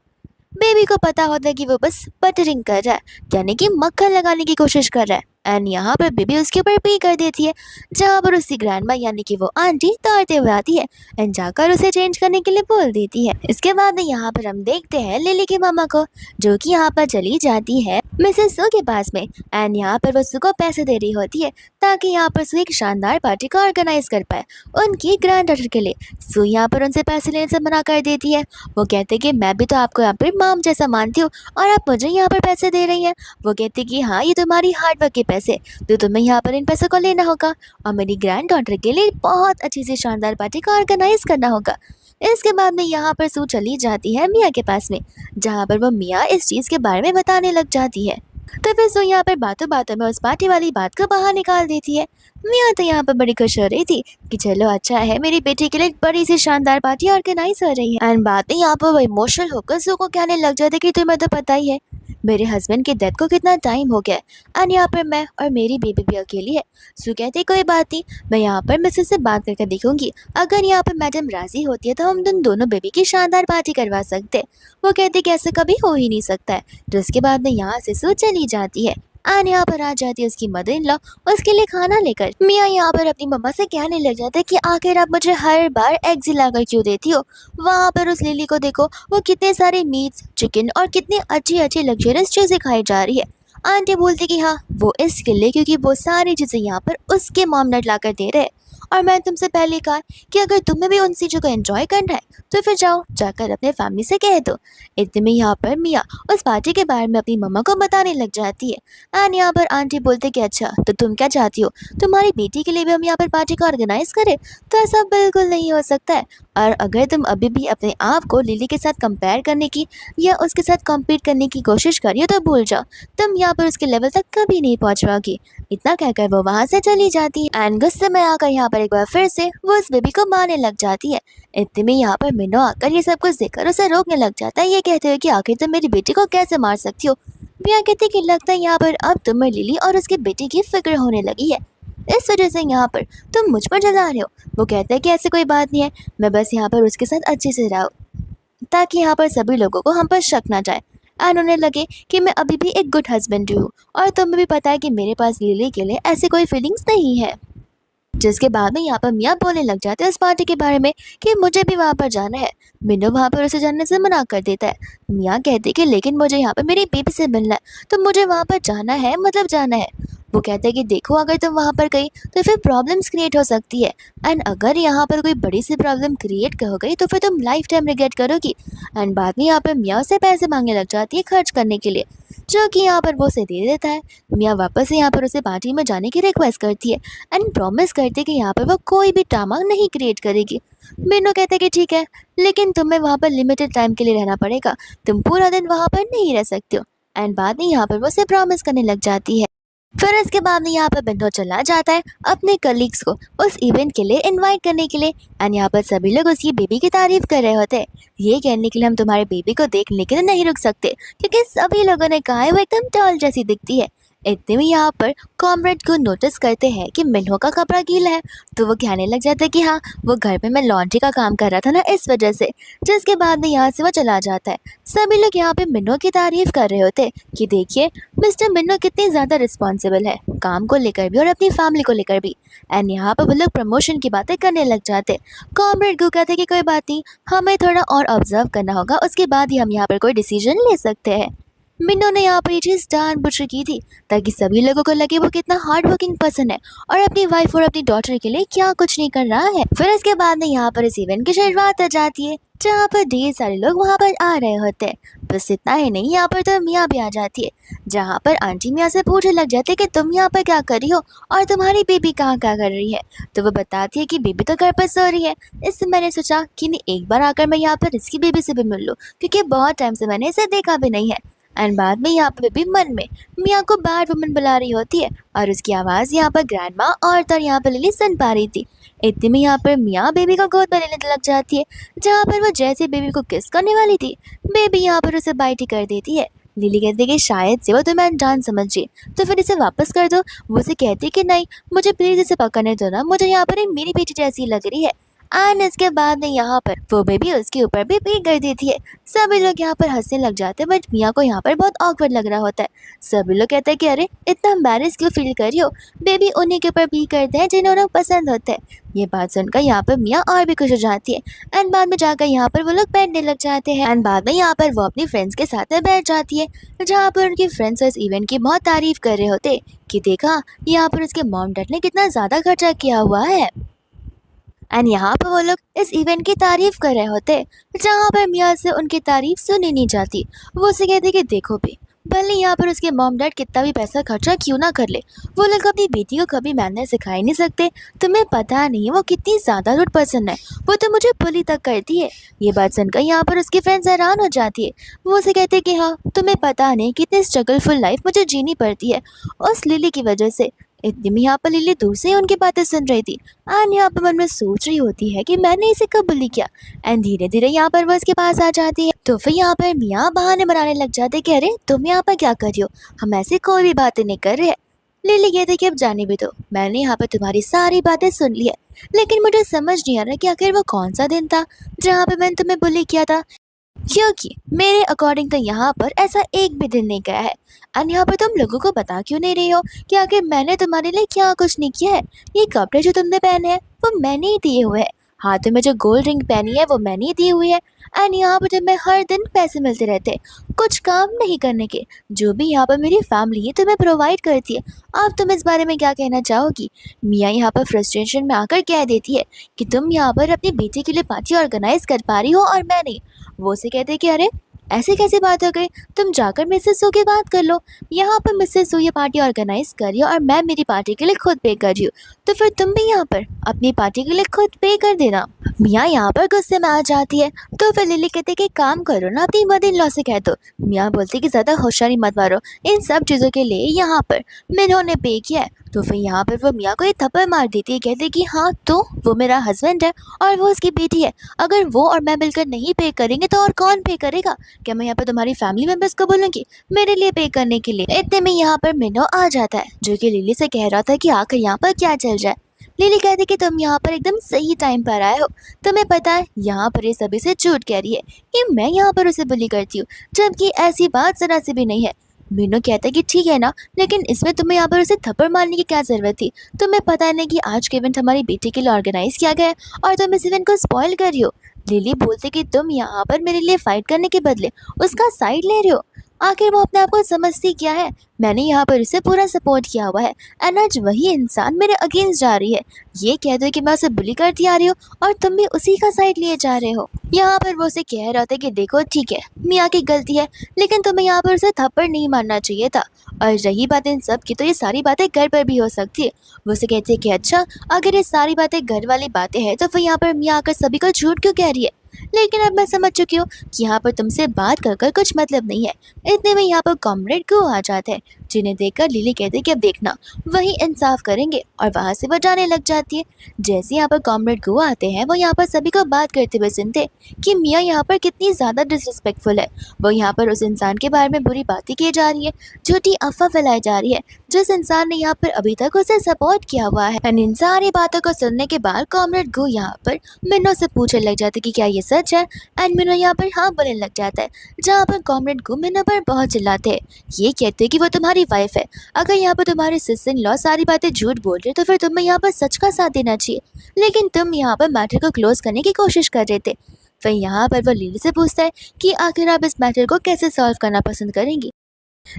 बेबी को पता होता है कि वो बस बटरिंग कर रहा है, यानी कि मक्खन लगाने की कोशिश कर रहा है एंड यहाँ पर बेबी उसके ऊपर पी कर देती है, जहाँ पर उसकी ग्रैंडमा यानी कि वो आंटी दौड़ते हुए आती है एंड जाकर उसे चेंज करने के लिए बोल देती है। इसके बाद में यहाँ पर हम देखते हैं लिली की मामा को, जो कि यहाँ पर चली जाती है मिसेस सू के पास में एंड यहाँ पर वो सू को पैसे दे रही होती है ताकि यहाँ पर सू एक शानदार पार्टी को ऑर्गेनाइज कर पाए उनकी ग्रैंड डॉटर के लिए। सू यहाँ पर उनसे पैसे लेने से मना कर देती है। वो कहते कि मैं भी तो आपको यहाँ पर माम जैसा मानती हूँ और आप मुझे यहाँ पर पैसे दे रही हैं। वो कहती कि हाँ, ये तुम्हारी हार्डवर्क के पैसे, तो तुम्हें यहाँ पर इन पैसों को लेना होगा और मेरी ग्रैंड डॉटर के लिए बहुत अच्छी सी शानदार पार्टी को ऑर्गेनाइज करना होगा। इसके बाद में यहाँ पर सू चली जाती है मियाँ के पास में, जहाँ पर वो मियाँ इस चीज़ के बारे में बताने लग जाती है। तो फिर सू यहाँ पर बातों बातों में उस पार्टी वाली बात को बाहर निकाल देती है। मियाँ तो यहाँ पर बड़ी खुश हो रही थी कि चलो अच्छा है, मेरी बेटी के लिए एक बड़ी सी शानदार पार्टी ऑर्गेनाइज हो रही है। एंड बातें यहाँ पर वो इमोशनल होकर सू को कहने लग जाते कि तुम्हें तो पता ही है मेरे हस्बैंड की डेथ को कितना टाइम हो गया एंड यहाँ पर मैं और मेरी बेबी भी अकेली है। सू कहती कोई बात नहीं, मैं यहाँ पर मिसेस से बात करके देखूंगी, अगर यहाँ पर मैडम राजी होती है तो हम दोनों बेबी की शानदार पार्टी करवा सकते हैं। वो कहती कि ऐसा कभी हो ही नहीं सकता है। तो उसके बाद में यहाँ से सू चली जाती है एंड यहाँ पर आ जाती है उसकी मदर इन लॉ उसके लिए खाना लेकर। मियाँ यहाँ पर अपनी मम्मा से कहने लग जाते हैं कि आखिर आप मुझे हर बार एग्स लाकर क्यों देती हो। वहाँ पर उस लिली को देखो, वो कितने सारे मीट्स, चिकन और कितनी अच्छी अच्छी लग्जरियस चीज़ें खाई जा रही है। आंटी बोलती कि हाँ, वो इसके लिए क्योंकि वो सारी चीज़ें यहाँ पर उसके मॉम डैड ला कर दे रहे हैं और मैं तुमसे पहले कहा कि अगर तुम्हें भी उन चीज़ों को एंजॉय करना है तो फिर जाओ जाकर अपने फैमिली से कह दो। इतने में यहाँ पर मियाँ उस पार्टी के बारे में अपनी मम्मा को बताने लग जाती है एंड यहाँ पर आंटी बोलते कि अच्छा, तो तुम क्या चाहती हो, तुम्हारी बेटी के लिए भी हम यहाँ पर पार्टी को ऑर्गेनाइज करें? तो ऐसा बिल्कुल नहीं हो सकता है, और अगर तुम अभी भी अपने आप को लिली के साथ कंपेयर करने की या उसके साथ कम्पीट करने की कोशिश करिए तो भूल जाओ, तुम यहाँ पर उसके लेवल तक कभी नहीं पहुँच पाओगी। इतना कहकर वो वहाँ से चली जाती है एंड गुस्से में आकर यहाँ पर एक बार फिर से वो उस बेबी को मारने लग जाती है। इतने में यहाँ पर मिनो आकर ये सब कुछ देखकर उसे रोकने लग जाता है, ये कहते हुए कि आखिर तुम मेरी बेटी को कैसे मार सकती हो। मिया कहती कि लगता है यहाँ पर अब तुम्हें लिली और उसके बेटी की फिक्र होने लगी है, इस वजह से यहाँ पर तुम मुझ पर जला रहे हो। वो कहता है कि ऐसी कोई बात नहीं है, मैं बस यहाँ पर उसके साथ अच्छे से रहा ताकि यहाँ पर सभी लोगों को हम पर शक ना जाए एंड उन्हें लगे कि मैं अभी भी एक गुड हस्बैंड हूँ, और तुम्हें भी पता है कि मेरे पास लिली के लिए ऐसी कोई फीलिंग्स नहीं है। जिसके बाद में यहाँ पर मियाँ बोलने लग जाते हैं इस पार्टी के बारे में कि मुझे भी वहाँ पर जाना है। मिनो वहाँ पर उसे जाने से मना कर देता है। मियाँ कहते कि लेकिन मुझे यहाँ पर मेरी बेबी से मिलना है, तो मुझे वहाँ पर जाना है, मतलब जाना है। वो कहता है कि देखो अगर तुम वहाँ पर गई तो फिर प्रॉब्लम्स क्रिएट हो सकती है, एंड अगर यहाँ पर कोई बड़ी सी प्रॉब्लम क्रिएट हो गई तो फिर तुम लाइफ टाइम रिग्रेट करोगी। एंड बाद में यहाँ पर मियाँ से पैसे मांगने लग जाती है खर्च करने के लिए, जो कि यहाँ पर वो उसे दे देता है। मियाँ वापस से यहाँ पर उसे पार्टी में जाने की रिक्वेस्ट करती है एंड प्रॉमिस करती है कि यहाँ पर वो कोई भी ड्रामा नहीं क्रिएट करेगी। मीनू कहते हैं कि ठीक है, लेकिन तुम्हें वहाँ पर लिमिटेड टाइम के लिए रहना पड़ेगा, तुम पूरा दिन वहाँ पर नहीं रह सकते हो। एंड बाद में यहाँ पर वो उसे प्रॉमिस करने लग जाती है। फिर इसके बाद में यहाँ पर बिंदु चला जाता है अपने कलीग्स को उस इवेंट के लिए इनवाइट करने के लिए, एंड यहाँ पर सभी लोग उसकी बेबी की तारीफ कर रहे होते हैं। ये कहने के लिए हम तुम्हारे बेबी को देखने के लिए नहीं रुक सकते, क्योंकि सभी लोगों ने कहा है वो एकदम डॉल जैसी दिखती है। इतने में यहाँ पर कॉमरेड को नोटिस करते हैं कि मिन्हो का कपड़ा गीला है, तो वो कहने लग जाता है कि हाँ, वो घर पे मैं लॉन्ड्री का काम कर रहा था ना, इस वजह से। जिसके बाद में यहाँ से वो चला जाता है। सभी लोग यहाँ पे मिन्हो की तारीफ कर रहे होते कि देखिए मिस्टर मिन्नो कितनी ज़्यादा रिस्पॉन्सिबल है, काम को लेकर भी और अपनी फैमिली को लेकर भी। एंड यहाँ पर वो लोग प्रमोशन की बातें करने लग जाते। कॉमरेड को कहते कि कोई बात नहीं, हमें थोड़ा और ऑब्जर्व करना होगा, उसके बाद ही हम यहाँ पर कोई डिसीजन ले सकते हैं। मिन्नो ने यहाँ पर ये चीज़ जानबूझ के की थी ताकि सभी लोगों को लगे वो कितना हार्ड वर्किंग पर्सन है और अपनी वाइफ और अपनी डॉटर के लिए क्या कुछ नहीं कर रहा है। फिर इसके बाद में यहाँ पर इस इवेंट की शुरुआत हो जाती है, जहाँ पर ढेर सारे लोग वहाँ पर आ रहे होते हैं। बस इतना ही नहीं, यहाँ पर तो मियाँ भी आ जाती है, जहाँ पर आंटी मियाँ से पूछने लग जाती है कि तुम यहाँ पर क्या कर रही हो और तुम्हारी बेबी कहाँ क्या कर रही है। तो वो बताती है कि बेबी तो घर पर सो रही है। इससे मैंने सोचा कि नहीं, एक बार आकर मैं यहाँ पर इसकी बेबी से भी मिल लूँ, क्योंकि बहुत टाइम से मैंने इसे देखा भी नहीं है। एंड बाद में यहाँ पे भी मन में मियाँ को बैड वुमन बुला रही होती है, और उसकी आवाज़ यहाँ पर ग्रैंड माँ और यहाँ पर लिली सुन पा रही थी। इतने में यहाँ पर मियाँ बेबी को गोद में लेने लग जाती है, जहाँ पर वो जैसे बेबी को किस करने वाली थी, बेबी यहाँ पर उसे बाइट ही कर देती है। लिली कहती है कि शायद से वो तुम्हें अनजान समझी, तो फिर इसे वापस कर दो। वो उसे कहती है कि नहीं, मुझे प्लीज़ इसे पकड़ने दो ना, मुझे यहाँ पर मेरी बेटी जैसी लग रही है। एंड इसके बाद में यहाँ पर वो बेबी उसके ऊपर भी पी कर देती है। सभी लोग यहाँ पर हंसने लग जाते हैं, बट मियाँ को यहाँ पर बहुत ऑकवर्ड लग रहा होता है। सभी लोग कहते हैं कि अरे इतना एम्बैरेस क्यों फील कर रही हो, बेबी उन्हीं के ऊपर पी करते हैं जिन्हें उन्हें पसंद होता है। ये बात सुनकर यहाँ पर मियाँ और भी खुश हो जाती है, एंड बाद में जाकर यहाँ पर वो लोग बैठने लग जाते हैं। एंड बाद में यहाँ पर वो अपनी फ्रेंड्स के साथ में बैठ जाती है, जहाँ पर उनकी फ्रेंड्स इस इवेंट की बहुत तारीफ कर रहे होते कि देखा यहाँ पर उसके मॉम डैड ने कितना ज़्यादा खर्चा किया हुआ है। एंड यहाँ पर वो लोग इस इवेंट की तारीफ कर रहे होते, जहाँ पर मियाँ से उनकी तारीफ सुनी नहीं जाती। वो उसे कहते कि देखो भी, भले यहाँ पर उसके मॉम डैड कितना भी पैसा खर्चा क्यों ना कर ले, वो लोग अपनी बेटी को कभी मैनर सिखा ही नहीं सकते। तुम्हें पता नहीं वो कितनी ज़्यादा रुड पर्सन है, वो तो मुझे बुली तक करती है। ये बात सुनकर यहाँ पर उसकी फ्रेंड्स हैरान हो जाती है। वो उसे कहते कि हाँ, तुम्हें पता नहीं कितनी स्ट्रगलफुल लाइफ मुझे जीनी पड़ती है उस लिली की वजह से। इतने में यहाँ पर लिली दूर से ही उनकी बातें सुन रही थी, एंड यहाँ पर मन में सोच रही होती है कि मैंने इसे कब बुली किया। एंड धीरे धीरे यहाँ पर वो इसके पास आ जाती है, तो फिर यहाँ पर मियाँ बहाने बनाने लग जाते कि अरे तुम यहाँ पर क्या कर रही हो, हम ऐसी कोई भी बातें नहीं कर रहे हैं। लिली कहते कि अब जाने भी दो, मैंने यहाँ पर तुम्हारी सारी बातें सुन ली है, लेकिन मुझे समझ नहीं आ रहा कि आखिर वो कौन सा दिन था जहाँ पे मैंने तुम्हें बुली किया था, क्योंकि मेरे अकॉर्डिंग तो यहाँ पर ऐसा एक भी दिन नहीं गया है। एंड यहाँ पर तुम लोगों को बता क्यों नहीं रही हो कि आखिर मैंने तुम्हारे लिए क्या कुछ नहीं किया है। ये कपड़े जो तुमने पहने हैं वो मैंने ही दिए हुए हैं, हाथों में जो गोल्ड रिंग पहनी है वो मैंने ही दी हुई है। एंड यहाँ पर तुम्हें हर दिन पैसे मिलते रहते हैं कुछ काम नहीं करने के, जो भी यहाँ पर मेरी फैमिली ही तुम्हें प्रोवाइड करती है। अब तुम इस बारे में क्या कहना चाहोगी। मियाँ यहाँ पर फ्रस्ट्रेशन में आकर कह देती है कि तुम यहाँ पर अपनी बेटी के लिए पार्टी ऑर्गेनाइज कर पा रही हो और मैं नहीं। वो उसे कहते हैं कि अरे ऐसी कैसी बात हो गई, तुम जाकर मिसेस सू की बात कर लो। यहाँ पर मिसेस सू ये पार्टी ऑर्गेनाइज कर रही है और मैं मेरी पार्टी के लिए खुद पे कर रही हूँ, तो फिर तुम भी यहाँ पर अपनी पार्टी के लिए खुद पे कर देना। मियाँ यहाँ पर गुस्से में आ जाती है, तो फिर लिली कहते कि काम करो ना, अपनी मदर इन लॉ से कह दो। मियाँ बोलती कि ज़्यादा होशियारी मत मारो, इन सब चीज़ों के लिए यहाँ पर मिन्हो ने पे किया है। तो फिर यहाँ पर वो मियाँ को एक थप्पड़ मार देती है, कहते कि हाँ तो वो मेरा हस्बैंड है और वो उसकी बेटी है, अगर वो और मैं मिलकर नहीं पे करेंगे तो और कौन पे करेगा। क्या मैं यहाँ पर तुम्हारी फैमिली मेंबर्स को बोलूँगी मेरे लिए पे करने के लिए। इतने में यहाँ पर मिन्हो आ जाता है, जो कि लिली से कह रहा था कि आखिर यहाँ पर क्या चल रहा है। लिली कहती कि तुम यहाँ पर एकदम सही टाइम पर आए हो, तुम्हें पता है यहाँ पर ये सभी से झूठ कह रही है कि मैं यहाँ पर उसे बुली करती हूँ, जबकि ऐसी बात जरा सी भी नहीं है। मीनू कहता है कि ठीक है ना, लेकिन इसमें तुम्हें यहाँ पर उसे थप्पड़ मारने की क्या ज़रूरत थी, तुम्हें पता नहीं कि आज के इवेंट हमारी बेटी के लिए ऑर्गेनाइज किया गया है और तुम इस इवेंट को स्पॉइल कर रही हो। लिली बोलती कि तुम यहाँ पर मेरे लिए फाइट करने के बदले उसका साइड ले रहे हो। आखिर वो अपने आप को समझती क्या है? मैंने यहाँ पर उसे पूरा सपोर्ट किया हुआ है एंड आज वही इंसान मेरे अगेंस्ट जा रही है। ये कह दो कि मैं उसे बुली करती आ रही हूँ और तुम भी उसी का साइड लिए जा रहे हो। यहाँ पर वो उसे कह रहा था कि देखो ठीक है, मियाँ की गलती है, लेकिन तुम्हें यहाँ पर उसे थप्पड़ नहीं मारना चाहिए था। और रही बात इन सब की, तो ये सारी बातें घर पर भी हो सकती है। वो उसे कहती है कि अच्छा, अगर ये सारी बातें घर वाली बातें हैं तो फिर यहाँ पर मियाँ आकर सभी को झूठ क्यों कह रही है? लेकिन अब मैं समझ चुकी हूँ कि यहाँ पर तुमसे बात कर कर कुछ मतलब नहीं है। इतने में यहाँ पर कॉमरेड को आ जाते हैं, जिन्हें देखकर लिली कहती है कि अब देखना वही इंसाफ करेंगे, और वहाँ से वो जाने लग जाती है। जैसे यहाँ पर कॉमरेड गो आते हैं, वो यहाँ पर सभी को बात करते हुए सुनते हैं कि मियाँ यहाँ पर कितनी ज़्यादा डिसरिस्पेक्टफुल है। वो यहाँ पर उस इंसान के बारे में बुरी बातें की जा रही है, झूठी अफवाह फैलाई जा रही है, जिस इंसान ने यहाँ पर अभी तक उसे सपोर्ट किया हुआ है। एंड इन सारी बातों को सुनने के बाद कॉमरेड गो यहाँ पर मिन्नो से पूछने लग जाते कि क्या ये सच है? एंड मिन्नो यहाँ पर हाँ बोलने लग जाता है, जहाँ पर कॉमरेड गो मिन्नो पर बहुत चिल्लाते हैं। ये कहते हैं कि वो तुम्हारी वाइफ है, अगर यहाँ पर तुम्हारे सिस्टर इन लॉ सारी बातें झूठ बोल रहे तो फिर तुम्हें यहाँ पर सच का साथ देना चाहिए, लेकिन तुम यहाँ पर मैटर को क्लोज करने की कोशिश कर रहे थे। फिर यहाँ पर वो लिली से पूछता है कि आखिर आप इस मैटर को कैसे सॉल्व करना पसंद करेंगी।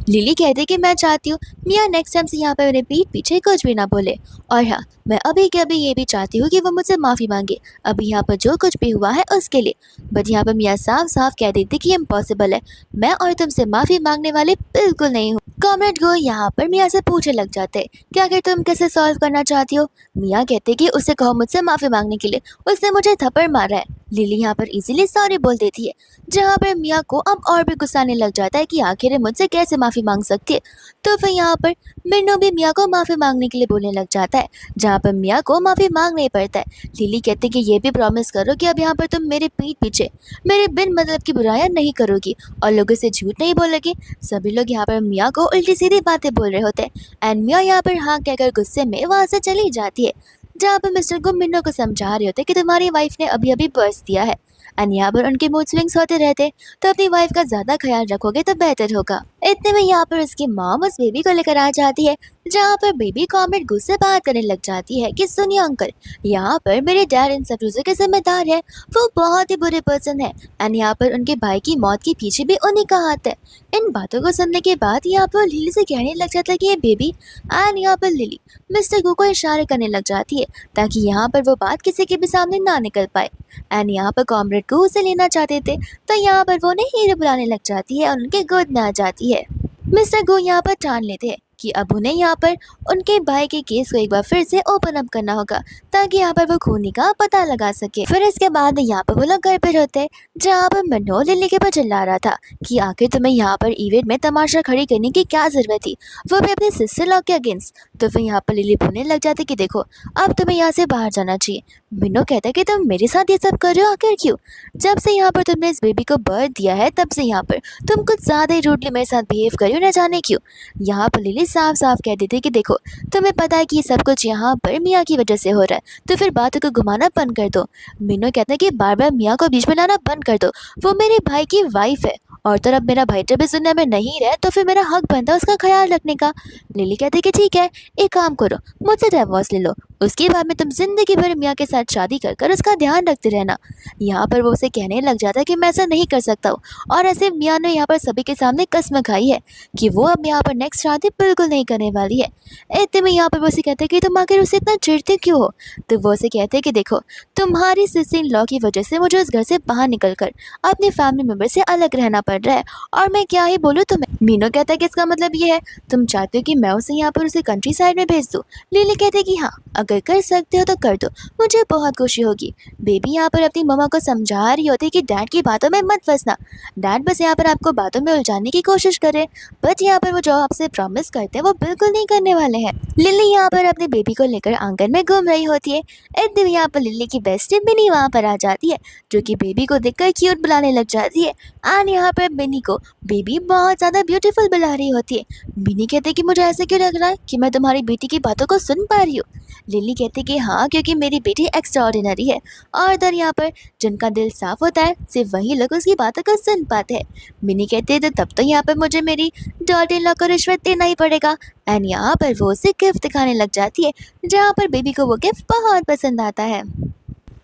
लिली कहती है कि मैं चाहती हूँ मियाँ नेक्स्ट टाइम से यहाँ पर मेरे पीठ पीछे कुछ भी ना बोले, और हाँ, मैं अभी के अभी ये भी चाहती हूँ कि वो मुझसे माफ़ी मांगे अभी यहाँ पर जो कुछ भी हुआ है उसके लिए। बट यहाँ पर मियाँ साफ साफ कह देती कि इम्पॉसिबल है, मैं और तुमसे माफ़ी मांगने वाले बिल्कुल नहीं हूँ। कॉमरेड गो यहाँ पर मियाँ से पूछने लग जाते हैं कि आखिर तुम कैसे सॉल्व करना चाहती हो। मियाँ कहते कि उसे कहो मुझसे माफ़ी मांगने के लिए, उसने मुझे थप्पड़ मारा है। लिली यहाँ पर इजीली सॉरी बोल देती है, जहाँ पर मियाँ को अब और भी गुस्सा आने लग जाता है कि आखिर ये मुझसे कैसे माफ़ी मांग सकती है। तो फिर यहाँ पर मिन्नो भी मियाँ को माफ़ी मांगने के लिए बोलने लग जाता है, जहाँ पर मियाँ को माफ़ी मांगना ही पड़ता है। लिली कहती कि ये भी प्रॉमिस करो कि अब यहाँ पर तुम मेरे पीठ पीछे मेरे बिन मतलब की बुराइयां नहीं करोगी और लोगों से झूठ नहीं बोलोगी। सभी लोग यहाँ पर मियाँ को उल्टी सीधी बातें बोल रहे होते हैं एंड मियाँ यहाँ पर हाँ कहकर गुस्से में वहाँ से चली जाती है, जहाँ पर मिस्टर गुम मिन्नो को समझा रहे होते कि तुम्हारी वाइफ ने अभी अभी बर्थ दिया है एंड यहाँ पर उनके मूड स्विंग्स होते रहते, तो अपनी वाइफ का ज्यादा ख्याल रखोगे तो बेहतर होगा। इतने में यहाँ पर उसकी मॉम उस बेबी को लेकर आ जाती है, जहाँ पर बेबी कॉमरेड गुस्से बात करने लग जाती है कि सुनिए अंकल, यहाँ पर मेरे डैड इन सब चीजों के जिम्मेदार है, वो बहुत ही बुरे पर्सन है एंड यहाँ पर उनके भाई की मौत के पीछे भी उन्हीं का हाथ है। इन बातों को सुनने के बाद यहाँ पर लिली से कहने लग जाता है कि ये बेबी, एंड यहाँ पर लिली मिस्टर गो को इशारे करने लग जाती है ताकि यहाँ पर वो बात किसी के भी सामने ना निकल पाए। एंड यहाँ पर कॉमरेड को उसे लेना चाहते थे, तो यहाँ पर वो उन्हें हीरो बुलाने लग जाती है और उनके गोद में आ जाती है। मिस्टर गो यहाँ पर ठान लेते हैं कि अब उन्हें यहाँ पर उनके भाई के केस को एक बार फिर से ओपन अप करना होगा, ताकि यहाँ पर वो खूनी का पता लगा सके। फिर इसके बाद यहाँ पर वो लोग घर पर होते हैं, जहाँ पर मनो लिली के पर चिल्ला रहा था कि आखिर तुम्हें यहाँ पर इवेंट में तमाशा खड़ी करने की क्या जरूरत थी, वो भी अपने सिस्टर लॉ के अगेंस्ट। तो फिर यहाँ पर लिली बोलने लग जाती कि देखो, अब तुम्हें यहाँ से बाहर जाना चाहिए। मिनो कहता है कि तुम मेरे साथ ये सब कर रहे हो, आखिर क्यों? जब से यहाँ पर तुमने इस बेबी को बर्थ दिया है तब से यहाँ पर तुम कुछ ज्यादा ही रूडली मेरे साथ बिहेव कर रही हो, न जाने क्यों। यहाँ पर लिली साफ साफ कह देती कि देखो, तुम्हें पता है कि ये सब कुछ यहाँ पर मियाँ की वजह से हो रहा है, तो फिर बातों को घुमाना बंद कर दो। मिनो कहता है कि बार बार मियाँ को बीच में लाना बंद कर दो, वो मेरे भाई की वाइफ है, और तो अब मेरा भाई जब इस दुनिया में नहीं रहे तो फिर मेरा हक बनता है उसका ख्याल रखने का। लिली कहती है कि ठीक है, एक काम करो, मुझसे डिवोर्स ले लो, उसके बाद में तुम जिंदगी भर मियाँ के साथ शादी कर कर उसका ध्यान रखते रहना। यहाँ पर वो उसे कहने लग जाता है कि मैं ऐसा नहीं कर सकता हूँ, और ऐसे मियाँ ने यहाँ पर सभी के सामने कसम खाई है कि वो अब यहाँ पर नेक्स्ट शादी बिल्कुल नहीं करने वाली है। इतने में यहाँ पर वो उसे कहते हैं कि तुम आखिर उसे इतना चिढ़ते क्यों हो? तो वो उसे कहते हैं कि देखो, तुम्हारी सिस्टर इन लॉ की वजह से मुझे उस घर से बाहर निकल कर अपने फैमिली मेम्बर से अलग रहना पड़ रहा है, और मैं क्या ही बोलूँ तुम्हें। मीनू कहता है कि इसका मतलब ये है तुम चाहते हो कि मैं उसे यहाँ पर उसे कंट्री साइड में भेज दूँ। लिली कहते हैं कि हाँ, अगर कर सकते हो तो कर दो, मुझे बहुत खुशी होगी। बेबी यहाँ पर अपनी मम्मा को समझा रही होती है कि डैड की बातों में मत फंसना, डैड बस यहाँ पर आपको बातों में उलझाने की कोशिश करे, बट यहाँ पर वो जो आपसे प्रॉमिस करते हैं वो बिल्कुल नहीं करने वाले हैं। लिली यहाँ पर अपने बेबी को लेकर आंगन में घूम रही होती है। एक दिन यहाँ पर लिली की बेस्टी मिनी वहाँ पर आ जाती है, जो कि बेबी को देखकर क्यूट बुलाने लग जाती है, एंड यहाँ पर मिनी को बेबी बहुत ज़्यादा ब्यूटीफुल बुला रही होती है। मिनी कहते कि मुझे ऐसे क्यों लग रहा है कि मैं तुम्हारी बेटी की बातों को सुन पा रही हूँ। लिली कहती कि हाँ, क्योंकि मेरी बेटी एक्स्ट्राऑर्डिनरी है, और इधर यहाँ पर जिनका दिल साफ होता है सिर्फ वही लोग उसकी बातों को सुन पाते हैं। मिनी कहते हैं तो तब तो यहाँ पर मुझे मेरी डॉटर इन लॉ को रिश्वत देना ही पड़ेगा, एंड यहाँ पर वो उसे गिफ्ट दिखाने लग जाती है, जहाँ पर बेबी को वो गिफ्ट बहुत पसंद आता है।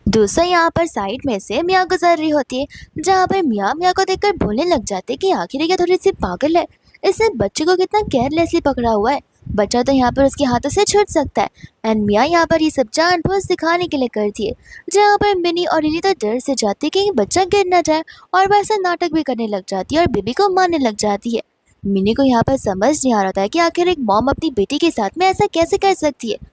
दूसरा यहाँ पर साइड में से मियाँ गुजर रही होती है, जहाँ पर मियाँ मियाँ को देखकर बोलने लग जाते हैं कि आखिर ये क्या थोड़ी सी पागल है, इसने बच्चे को कितना केयरलेसली पकड़ा हुआ है, बच्चा तो यहाँ पर उसके हाथों से छूट सकता है। एंड मियाँ यहाँ पर ये सब जानबूझ दिखाने के लिए करती है, जहाँ पर मिनी और लिली तो डर से जाती है कि बच्चा गिर ना जाए, और वैसा नाटक भी करने लग जाती है और बेबी को मारने लग जाती है। मिनी को यहाँ पर समझ नहीं आ रहा था कि आखिर एक मॉम अपनी बेटी के साथ में ऐसा कैसे कर सकती है।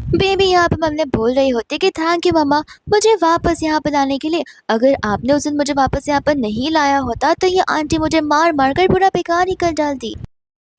बेबी यहाँ पे मम्मी बोल रही होती कि थैंक यू मम्मा, मुझे वापस यहाँ पर लाने के लिए। अगर आपने उस दिन मुझे वापस यहाँ पर नहीं लाया होता तो ये आंटी मुझे मार मार कर पूरा बेकार ही कर डालती।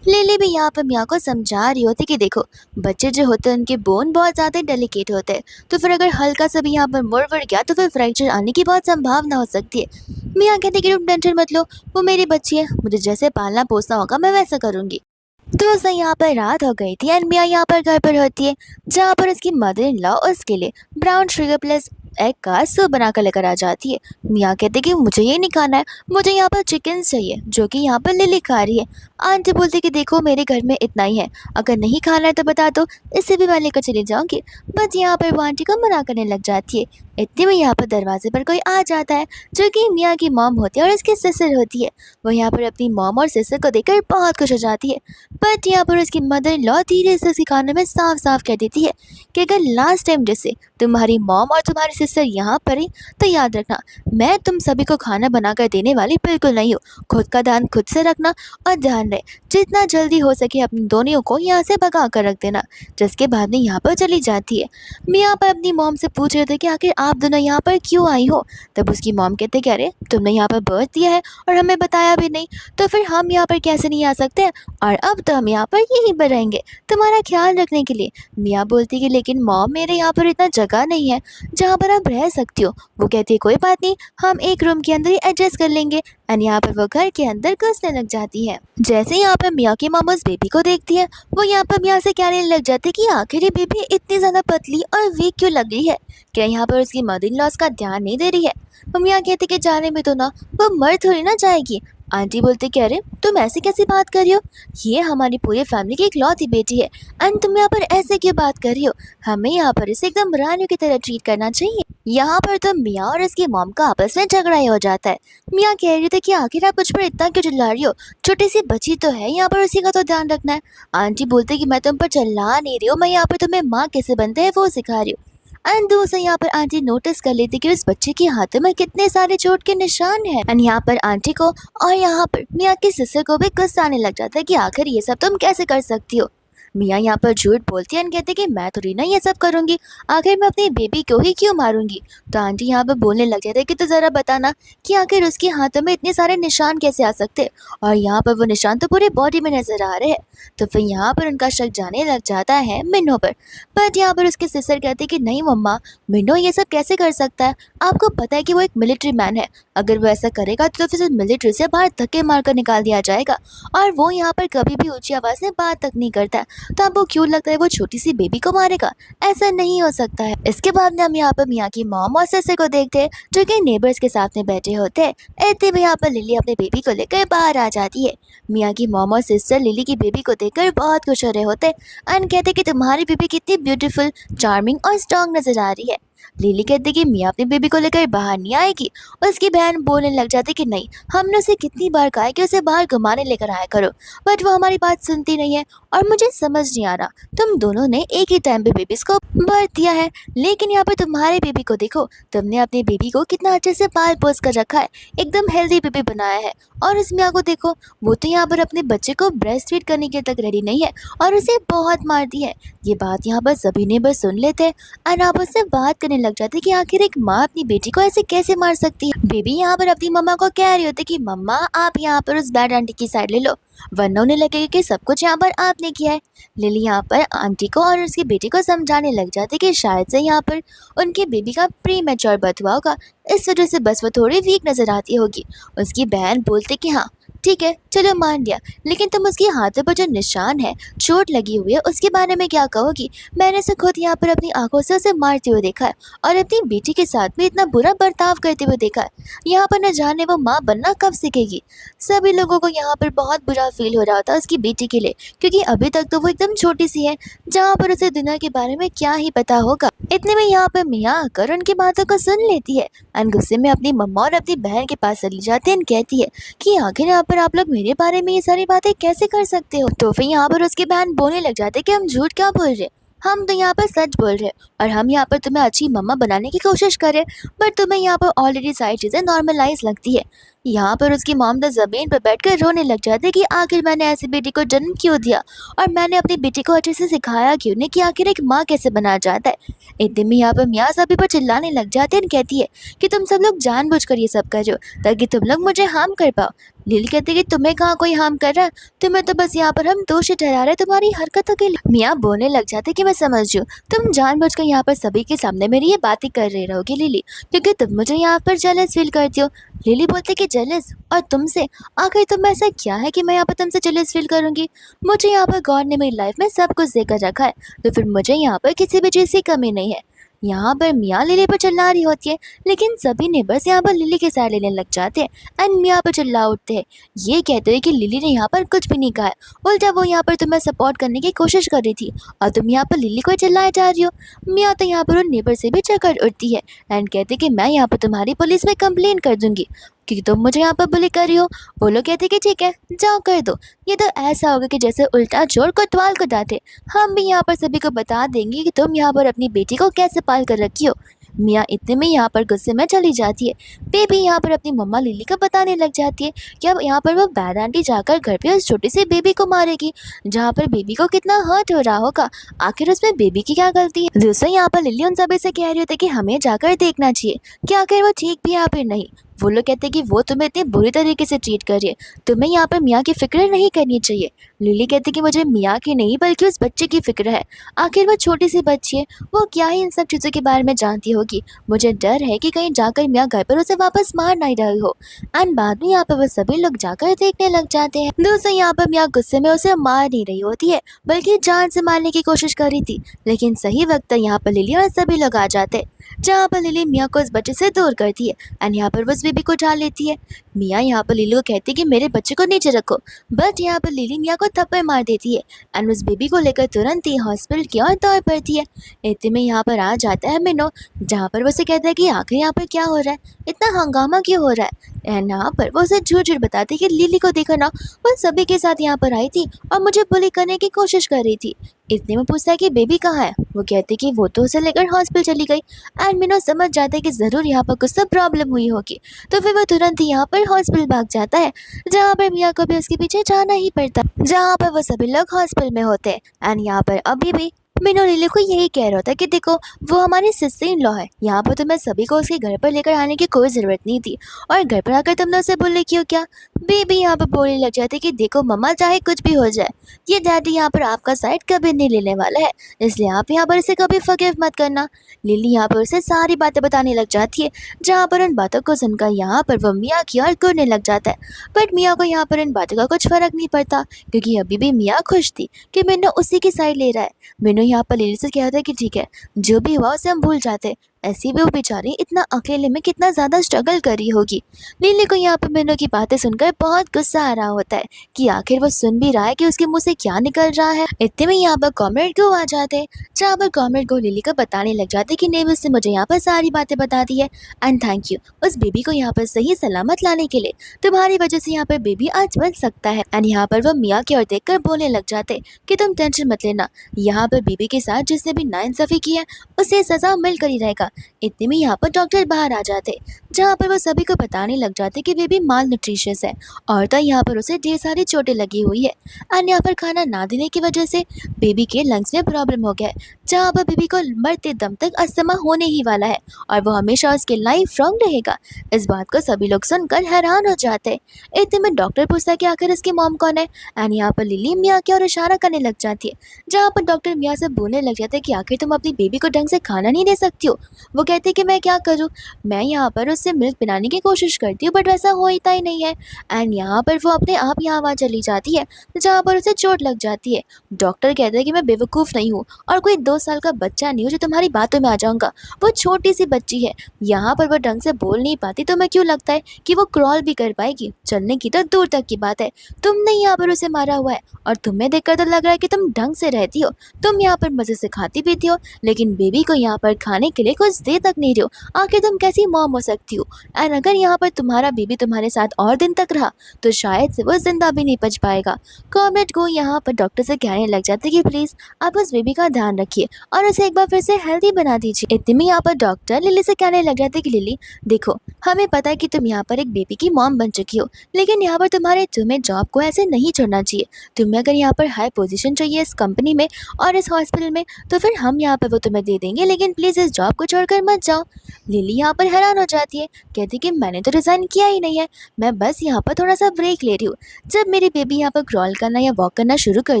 लिली भी यहाँ पर मियाँ को समझा रही होती कि देखो, बच्चे जो होते हैं उनके बोन बहुत ज़्यादा डेलिकेट होते हैं, तो फिर अगर हल्का सा भी यहाँ पर मुड़ वड़ गया तो फिर फ्रैक्चर आने की बहुत संभावना हो सकती है। मियाँ कहते कि तुम टेंशन मत लो, वो मेरी बच्ची है, मुझे जैसे पालना पोसना होगा मैं वैसा करूँगी। दोस्तों यहाँ पर रात हो गई थी एंड मिया यहाँ पर घर पर होती है, जहाँ पर उसकी मदर इन लॉ उसके लिए ब्राउन शुगर प्लस एग का सूप बनाकर लेकर आ जाती है। मिया कहते कि मुझे ये नहीं खाना है, मुझे यहाँ पर चिकन चाहिए, जो कि यहाँ पर लिली खा रही है। आंटी बोलती कि देखो मेरे घर में इतना ही है, अगर नहीं खाना है तो बता दो, इससे भी मैं लेकर चली जाऊँगी। बट यहाँ पर वो आंटी को मना करने लग जाती है। इतने में यहाँ पर दरवाजे पर कोई आ जाता है, जो कि मियाँ की मॉम होती है और उसकी सिस्टर होती है। वो यहाँ पर अपनी मॉम और सिस्टर को देखकर बहुत खुश हो जाती है। बट यहाँ पर उसकी मदर इन लॉ धीरे से उसके कानों में साफ साफ कह देती है कि अगर लास्ट टाइम जैसे तुम्हारी मॉम और तुम्हारी सिस्टर यहाँ पर है तो याद रखना, मैं तुम सभी को खाना बनाकर देने वाली बिल्कुल नहीं हूँ। खुद का ध्यान खुद से रखना, और ध्यान रहे जितना जल्दी हो सके अपनी दोनों को यहाँ से भगा कर रख देना। जिसके बाद में यहाँ पर चली जाती है। मियाँ पर अपनी मॉम से पूछ रहे थे कि आखिर आप दोनों यहाँ पर क्यों आई हो। तब उसकी मॉम कहते कि अरे तुमने यहाँ पर बर्थ दिया है और हमें बताया भी नहीं, तो फिर हम यहाँ पर कैसे नहीं आ सकते, और अब तो हम यहाँ पर यहीं पर रहेंगे तुम्हारा ख्याल रखने के लिए। मियाँ बोलती कि लेकिन मॉम मेरे यहाँ पर इतना जगह नहीं है जहाँ पर आप रह सकती हो। वो कहती है कोई बात नहीं, हम एक रूम के अंदर ही एडजस्ट कर लेंगे। एंड यहाँ पर वो घर के अंदर घुसने लग जाती है। जैसे ही यहाँ पर मियाँ की मॉम उस बेबी को देखती है, वो यहाँ पर मियाँ से कहने लग जाती है कि आखिर ये बेबी इतनी ज़्यादा पतली और वीक क्यों लग रही है, क्या यहाँ पर उसकी मदर इन लॉ का ध्यान नहीं दे रही है। वो मियाँ कहते कि जाने में तो ना, वो मर थोड़ी ना जाएगी। आंटी बोलते कि अरे तुम ऐसी कैसी बात कर रही हो, ये हमारी पूरी फैमिली की इकलौती बेटी है एंड तुम यहाँ पर ऐसे क्यों बात कर रही हो, हमें यहाँ पर इसे एकदम रानियों की तरह ट्रीट करना चाहिए। यहाँ पर तो मियाँ और उसकी मॉम का आपस में झगड़ा ही हो जाता है। मियाँ कह रही थी कि आखिर आप मुझ पर इतना क्यों चिल्ला रही हो, छोटी सी बच्ची तो है, यहाँ पर उसी का तो ध्यान रखना है। आंटी बोलते कि मैं तुम पर चिल्ला नहीं रही हूँ, मैं यहाँ पर तुम्हें माँ कैसे बनते हैं वो सिखा रही हूँ। एंड दूसरा यहाँ पर आंटी नोटिस कर लेती कि उस बच्चे के हाथों में कितने सारे चोट के निशान हैं। एंड यहाँ पर आंटी को और यहाँ पर मियाँ की सिस्टर को भी गुस्सा आने लग जाता है कि आखिर ये सब तुम कैसे कर सकती हो। मियाँ यहाँ पर झूठ बोलती है एंड कहते कि मैं थोड़ी ना ये सब करूँगी, आखिर मैं अपनी बेबी को ही क्यों मारूंगी। तो आंटी यहाँ पर बोलने लग जाते हैं कि तो ज़रा बताना कि आखिर उसके हाथों में इतने सारे निशान कैसे आ सकते, और यहाँ पर वो निशान तो पूरे बॉडी में नजर आ रहे हैं। तो फिर यहाँ पर उनका शक जाने लग जाता है मिन्नो पर। बट यहाँ पर उसके सिस्टर कहते कि नहीं मम्मा, मिन्नो ये सब कैसे कर सकता है, आपको पता है कि वो एक मिलिट्री मैन है, अगर वो ऐसा करेगा तो फिर मिलिट्री से बाहर धक्के मारकर निकाल दिया जाएगा, और वो यहाँ पर कभी भी ऊंची आवाज़ में बात तक नहीं करता है, तो आपको क्यों लगता है वो छोटी सी बेबी को मारेगा, ऐसा नहीं हो सकता है। इसके बाद में हम यहाँ पर मियाँ की मॉम और सिस्टर को देखते हैं, जो कि नेबर्स के साथ में बैठे होते हैं। इतने में यहाँ पर लिली अपने बेबी को लेकर बाहर आ जाती है। मियाँ की मॉम और सिस्टर लिली की बेबी को देखकर बहुत खुश हो रहे होते हैं एंड कहते कि तुम्हारी बेबी कितनी ब्यूटीफुल, चार्मिंग और स्ट्रॉन्ग नजर आ रही है। लिली कहती कि मियाँ अपनी बेबी को लेकर बाहर नहीं आएगी। उसकी बहन बोलने लग जाती कि नहीं, हमने उसे कितनी बार कहा है कि उसे बाहर घुमाने लेकर आया करो, बट वो हमारी बात सुनती नहीं है, और मुझे समझ नहीं आ रहा तुम दोनों ने एक ही टाइम पे बेबीज को बर्थ दिया है, लेकिन यहाँ पे तुम्हारे बेबी को देखो, तुमने अपने बेबी को कितना अच्छे से पाल पोस कर रखा है, एकदम हेल्दी बेबी बनाया है, और इस मियाँ को देखो, वो तो यहाँ पर अपने बच्चे को ब्रेस्ट फीड करने के तक रेडी नहीं है और उसे बहुत मारती है। ये बात यहाँ पर सभी ने बस सुन लेते हैं और आप उससे बात करने लग जाते कि आखिर एक माँ अपनी बेटी को ऐसे कैसे मार सकती है। बेबी यहाँ पर अपनी मम्मा को कह रही होती कि मम्मा आप यहाँ पर उस बैड आंटी की साइड ले लो, वरना उन्हें लगेगा कि सब कुछ यहाँ पर आपने किया है। लिली यहाँ पर आंटी को और उसकी बेटी को समझाने लग जाती कि शायद से यहाँ पर उनके बेबी का प्री मैच्योर बर्थ हुआ होगा, इस वजह से बस वो थोड़ी वीक नजर आती होगी। उसकी बहन बोलती कि हाँ ठीक है चलो मान लिया, लेकिन तुम उसके हाथों पर जो निशान है, चोट लगी हुई है, उसके बारे में क्या कहोगी? मैंने उसे खुद यहाँ पर अपनी आंखों से उसे मारते हुए देखा है और अपनी बेटी के साथ भी इतना बुरा बर्ताव करते हुए देखा है। यहाँ पर न जाने वो माँ बनना कब सीखेगी। सभी लोगों को यहाँ पर बहुत बुरा फील हो रहा होता है उसकी बेटी के लिए, क्योंकि अभी तक तो वो एकदम छोटी सी है, जहाँ पर उसे दुनिया के बारे में क्या ही पता होगा। इतने में यहाँ पर मियाँ आकर उनकी बातों को सुन लेती है और गुस्से में अपनी मम्मा और अपनी बहन के पास चली जाती है और कहती है कि आखिर यहाँ पर आप लोग मेरे बारे में ये सारी बातें कैसे कर सकते हो। तो फिर यहाँ पर उसकी बहन बोलने लग जाते कि हम झूठ क्या बोल रहे, हम तो यहाँ पर सच बोल रहे और हम यहाँ पर तुम्हें अच्छी मम्मा बनाने की कोशिश कर रहे, पर तुम्हें यहाँ पर ऑलरेडी सारी चीज़ें नॉर्मलाइज लगती है। यहाँ पर उसकी मॉम तो ज़मीन पर बैठकर रोने लग जाती है कि आखिर मैंने ऐसी बेटी को जन्म क्यों दिया और मैंने अपनी बेटी को अच्छे से सिखाया क्यों नहीं कि आखिर एक माँ कैसे बना जाता है। इतने में यहाँ पर मियाँ सभी पर चिल्लाने लग जाते हैं और कहती है कि तुम सब लोग जानबूझकर ये सब कर रहे हो ताकि तुम लोग मुझे हार्म कर पाओ। लिली कहती है कि तुम्हें कहाँ कोई हार्म कर रहा है, तुम्हें तो बस यहाँ पर हम दोषी ठहरा रहे तुम्हारी हरकतों के लिए। मियाँ बोलने लग जाते कि मैं समझ रही हूँ, तुम जानबूझकर यहाँ पर सभी के सामने मेरी ये बातें कर रही रहोगी लिली, क्योंकि तुम मुझे यहाँ पर जेलस फील करती हो। लिली बोलती कि जेलस और तुमसे, आखिर तुम ऐसा क्या है कि मैं यहाँ पर तुमसे जेलस फील करूंगी? मुझे यहाँ पर गॉड ने मेरी लाइफ में सब कुछ देकर रखा है, तो फिर मुझे यहाँ पर किसी भी चीज़ की कमी नहीं है। यहाँ पर मियाँ लिली पर चिल्ला रही होती है, लेकिन सभी नेबर्स यहाँ पर लिली के साथ लेने लग जाते हैं एंड मियाँ पर चिल्ला उठते हैं, ये कहते हैं कि लिली ने यहाँ पर कुछ भी नहीं कहा है, उल्टा वो यहाँ पर तुम्हें सपोर्ट करने की कोशिश कर रही थी और तुम यहाँ पर लिली को चिल्लाए जा रही हो। मियाँ तो यहाँ पर उन नेबर से भी चक्कर उठती है एंड कहते कि मैं यहाँ पर तुम्हारी पुलिस में कंप्लेन कर दूंगी कि तुम मुझे यहाँ पर बुली कर रही हो। वो लोग कहते कि ठीक है जाओ कर दो। ये तो ऐसा होगा कि जैसे उल्टा चोर कोतवाल को डांटे। हम भी यहाँ पर सभी को बता देंगे कि तुम यहाँ पर अपनी बेटी को कैसे पाल कर रखी हो। मियाँ इतने में यहाँ पर गुस्से में चली जाती है। बेबी यहाँ पर अपनी मम्मा लिली को बताने लग जाती है कि अब यहाँ पर वो बैड आंटी जाकर घर पे उस छोटी सी बेबी को मारेगी, जहाँ पर बेबी को कितना हर्ट हो रहा होगा। आखिर उसमें बेबी की क्या गलती है? दूसरा यहाँ पर लिली उन सभी से कह रही होती है कि हमें जाकर देखना चाहिए कि आखिर वो ठीक भी है या फिर नहीं। वो लोग कहते हैं कि वो तुम्हें इतनी बुरी तरीके से ट्रीट कर रही है, तुम्हें यहाँ पर मियाँ की फिक्र नहीं करनी चाहिए। लिली कहती कि मुझे मियाँ की नहीं बल्कि उस बच्चे की फिक्र है, आखिर वो छोटी सी बच्ची है, वो क्या ही इन सब चीज़ों के बारे में जानती होगी। मुझे डर है कि कहीं जाकर मियाँ घर पर उसे वापस मार नहीं रही हो। एंड बाद में यहाँ पर वो सभी लोग जाकर देखने लग जाते हैं। दोस्तों यहाँ पर मियाँ गुस्से में उसे मार नहीं रही होती है, बल्कि जान से मारने की कोशिश कर रही थी, लेकिन सही वक्त यहाँ पर लिली और सभी लोग आ जाते हैं, जहाँ पर लिली मियाँ को उस बच्चे से दूर करती है एंड यहाँ पर वो उस बेबी को उठा लेती है। मियाँ यहाँ पर लिली को कहती है कि मेरे बच्चे को नीचे रखो, बट यहाँ पर लिली मियाँ को थप्पड़ मार देती है एंड उस बेबी को लेकर तुरंत ही हॉस्पिटल की ओर दौड़ पड़ती है। इतने में यहाँ पर आ जाता है मिनो, जहाँ पर वो उसे कहता है कि आखिर यहाँ पर क्या हो रहा है, इतना हंगामा क्यों हो रहा है। एंड यहाँ पर वो उसे झूठ झूठ बताती है कि लिली को देखा ना, वो सभी के साथ यहाँ पर आई थी और मुझे बुली करने की कोशिश कर रही थी। इतने में पूछता है कि बेबी कहाँ है, वो कहती कि वो तो उसे लेकर हॉस्पिटल चली गई। एंड मिनो समझ जाता है कि ज़रूर यहाँ पर कुछ तो प्रॉब्लम हुई होगी, तो फिर वो तुरंत ही यहाँ पर हॉस्पिटल भाग जाता है, जहाँ पर मियाँ को भी उसके पीछे जाना ही पड़ता, जहाँ पर वो सभी लोग हॉस्पिटल में होते हैं। एंड यहाँ पर अभी भी मिनो लिली को यही कह रहा होता है कि देखो वो हमारी सिस्टर इन लॉ है, यहाँ पर तुम्हें सभी को उसके घर पर लेकर आने की कोई ज़रूरत नहीं थी, और घर पर आकर तुमने उसे बोले क्यों क्या। बेबी यहाँ पर बोलने लग जाती कि देखो मम्मा चाहे कुछ भी हो जाए, ये डैडी यहाँ पर आपका साइड कभी नहीं लेने वाला है, इसलिए आप यहाँ पर इसे कभी फॉरगिव मत करना। लिली यहाँ पर उसे सारी बातें बताने लग जाती है, जहाँ पर उन बातों को सुनकर यहाँ पर वो मियाँ की ओर घूरने लग जाता है, बट मियाँ को यहाँ पर इन बातों का कुछ फर्क नहीं पड़ता, क्योंकि अभी भी मियाँ खुश थी कि मिन्नू उसी की साइड ले रहा है। मिन्नू यहाँ पर लिली से कहता है कि ठीक है जो भी हुआ उसे हम भूल जाते, ऐसी भी वो बेचारी इतना अकेले में कितना ज़्यादा स्ट्रगल कर रही होगी। लिली को यहाँ पर मिन्नू की बातें सुनकर बहुत गुस्सा आ रहा होता है कि आखिर वो सुन भी रहा है कि उसके मुंह से क्या निकल रहा है। इतने में यहाँ पर कॉमरेड को आ जाते हैं, जहाँ पर कॉमरेड को लिली को बताने लग जाते कि नेबल से मुझे यहाँ पर सारी बातें बता दी है एंड थैंक यू उस बेबी को यहाँ पर सही सलामत लाने के लिए, तुम्हारी वजह से यहाँ पर बेबी आज बच सकता है। एंड यहाँ पर वो मियाँ की ओर देखकर बोलने लग जाते कि तुम टेंशन मत लेना, यहाँ पर बेबी के साथ जिसने भी नाइंसाफी की है उसे सजा मिलकर ही रहेगा। इतने में यहाँ पर डॉक्टर बाहर आ जाते, जहाँ पर वो सभी को बताने लग जाते कि बेबी माल न्यूट्रिशियस है और तो यहाँ पर उसे ढेर सारी चोटें लगी हुई है एंड यहाँ पर खाना ना देने की वजह से बेबी के लंग्स में प्रॉब्लम हो गया है, जहाँ पर बेबी को मरते दम तक अस्थमा होने ही वाला है और वो हमेशा उसके लाइफ रॉन्ग रहेगा। इस बात को सभी लोग सुनकर हैरान हो जाते हैं। इतने में डॉक्टर पूछता है कि आखिर इसकी मॉम कौन है एंड यहाँ पर लिली मियाँ की ओर इशारा करने लग जाती है, जहाँ पर डॉक्टर मियाँ से बोलने लग जाते हैं कि आखिर तुम अपनी बेबी को ढंग से खाना नहीं दे सकती हो, वो कहती है कि मैं क्या करूँ? मैं यहाँ पर उससे मिल्क पिलाने की कोशिश करती हूँ बट वैसा होता ही नहीं है। एंड यहाँ पर वो अपने आप यहाँ वहाँ चली जाती है जहाँ पर उसे चोट लग जाती है। डॉक्टर कहता है कि मैं बेवकूफ़ नहीं हूँ और कोई 2 साल का बच्चा नहीं हूँ जो तुम्हारी बातों में आ जाऊँगा। वो छोटी-सी बच्ची है, यहाँ पर वो ढंग से बोल नहीं पाती, तुम्हें क्यों लगता है कि वो क्रॉल भी कर पाएगी? चलने की तो दूर तक की बात है। तुमने यहाँ पर उसे मारा हुआ है और तुम्हें देखकर तो लग रहा है कि तुम ढंग से रहती हो। तुम यहाँ पर मज़े से खाती-पीती हो, लेकिन बेबी को यहाँ पर खाने के लिए कुछ दे तक नहीं रहे हो। आखिर तुम कैसी मॉम हो सकती हो? एंड अगर यहाँ पर तुम्हारा बेबी तुम्हारे साथ और दिन तक रहा, तो शायद से वो ज़िंदा भी नहीं बच पाएगा। कॉमरेड को यहाँ पर डॉक्टर से कहने लग जाते कि प्लीज़ आप उस बेबी का ध्यान रखिए और उसे एक बार फिर से हेल्दी बना दीजिए। इतने में यहाँ पर डॉक्टर लिली से कहने लग जाते कि लिली देखो, हमें पता है कि तुम यहाँ पर एक बेबी की मॉम बन चुकी हो, लेकिन यहाँ पर तुम्हें जॉब को ऐसे नहीं छोड़ना चाहिए। तुम्हें अगर यहाँ पर हाई पोजीशन चाहिए इस कंपनी में और इस हॉस्पिटल में, तो फिर हम यहाँ पर वो तुम्हें दे देंगे, लेकिन प्लीज़ इस जॉब को छोड़कर मत जाओ। लिली यहाँ पर हैरान हो जाती है, कहती कि मैंने तो रिज़ाइन किया ही नहीं है, मैं बस यहाँ पर थोड़ा सा ब्रेक ले रही हूँ। जब मेरी बेबी यहाँ पर क्रॉल करना या वॉक करना शुरू कर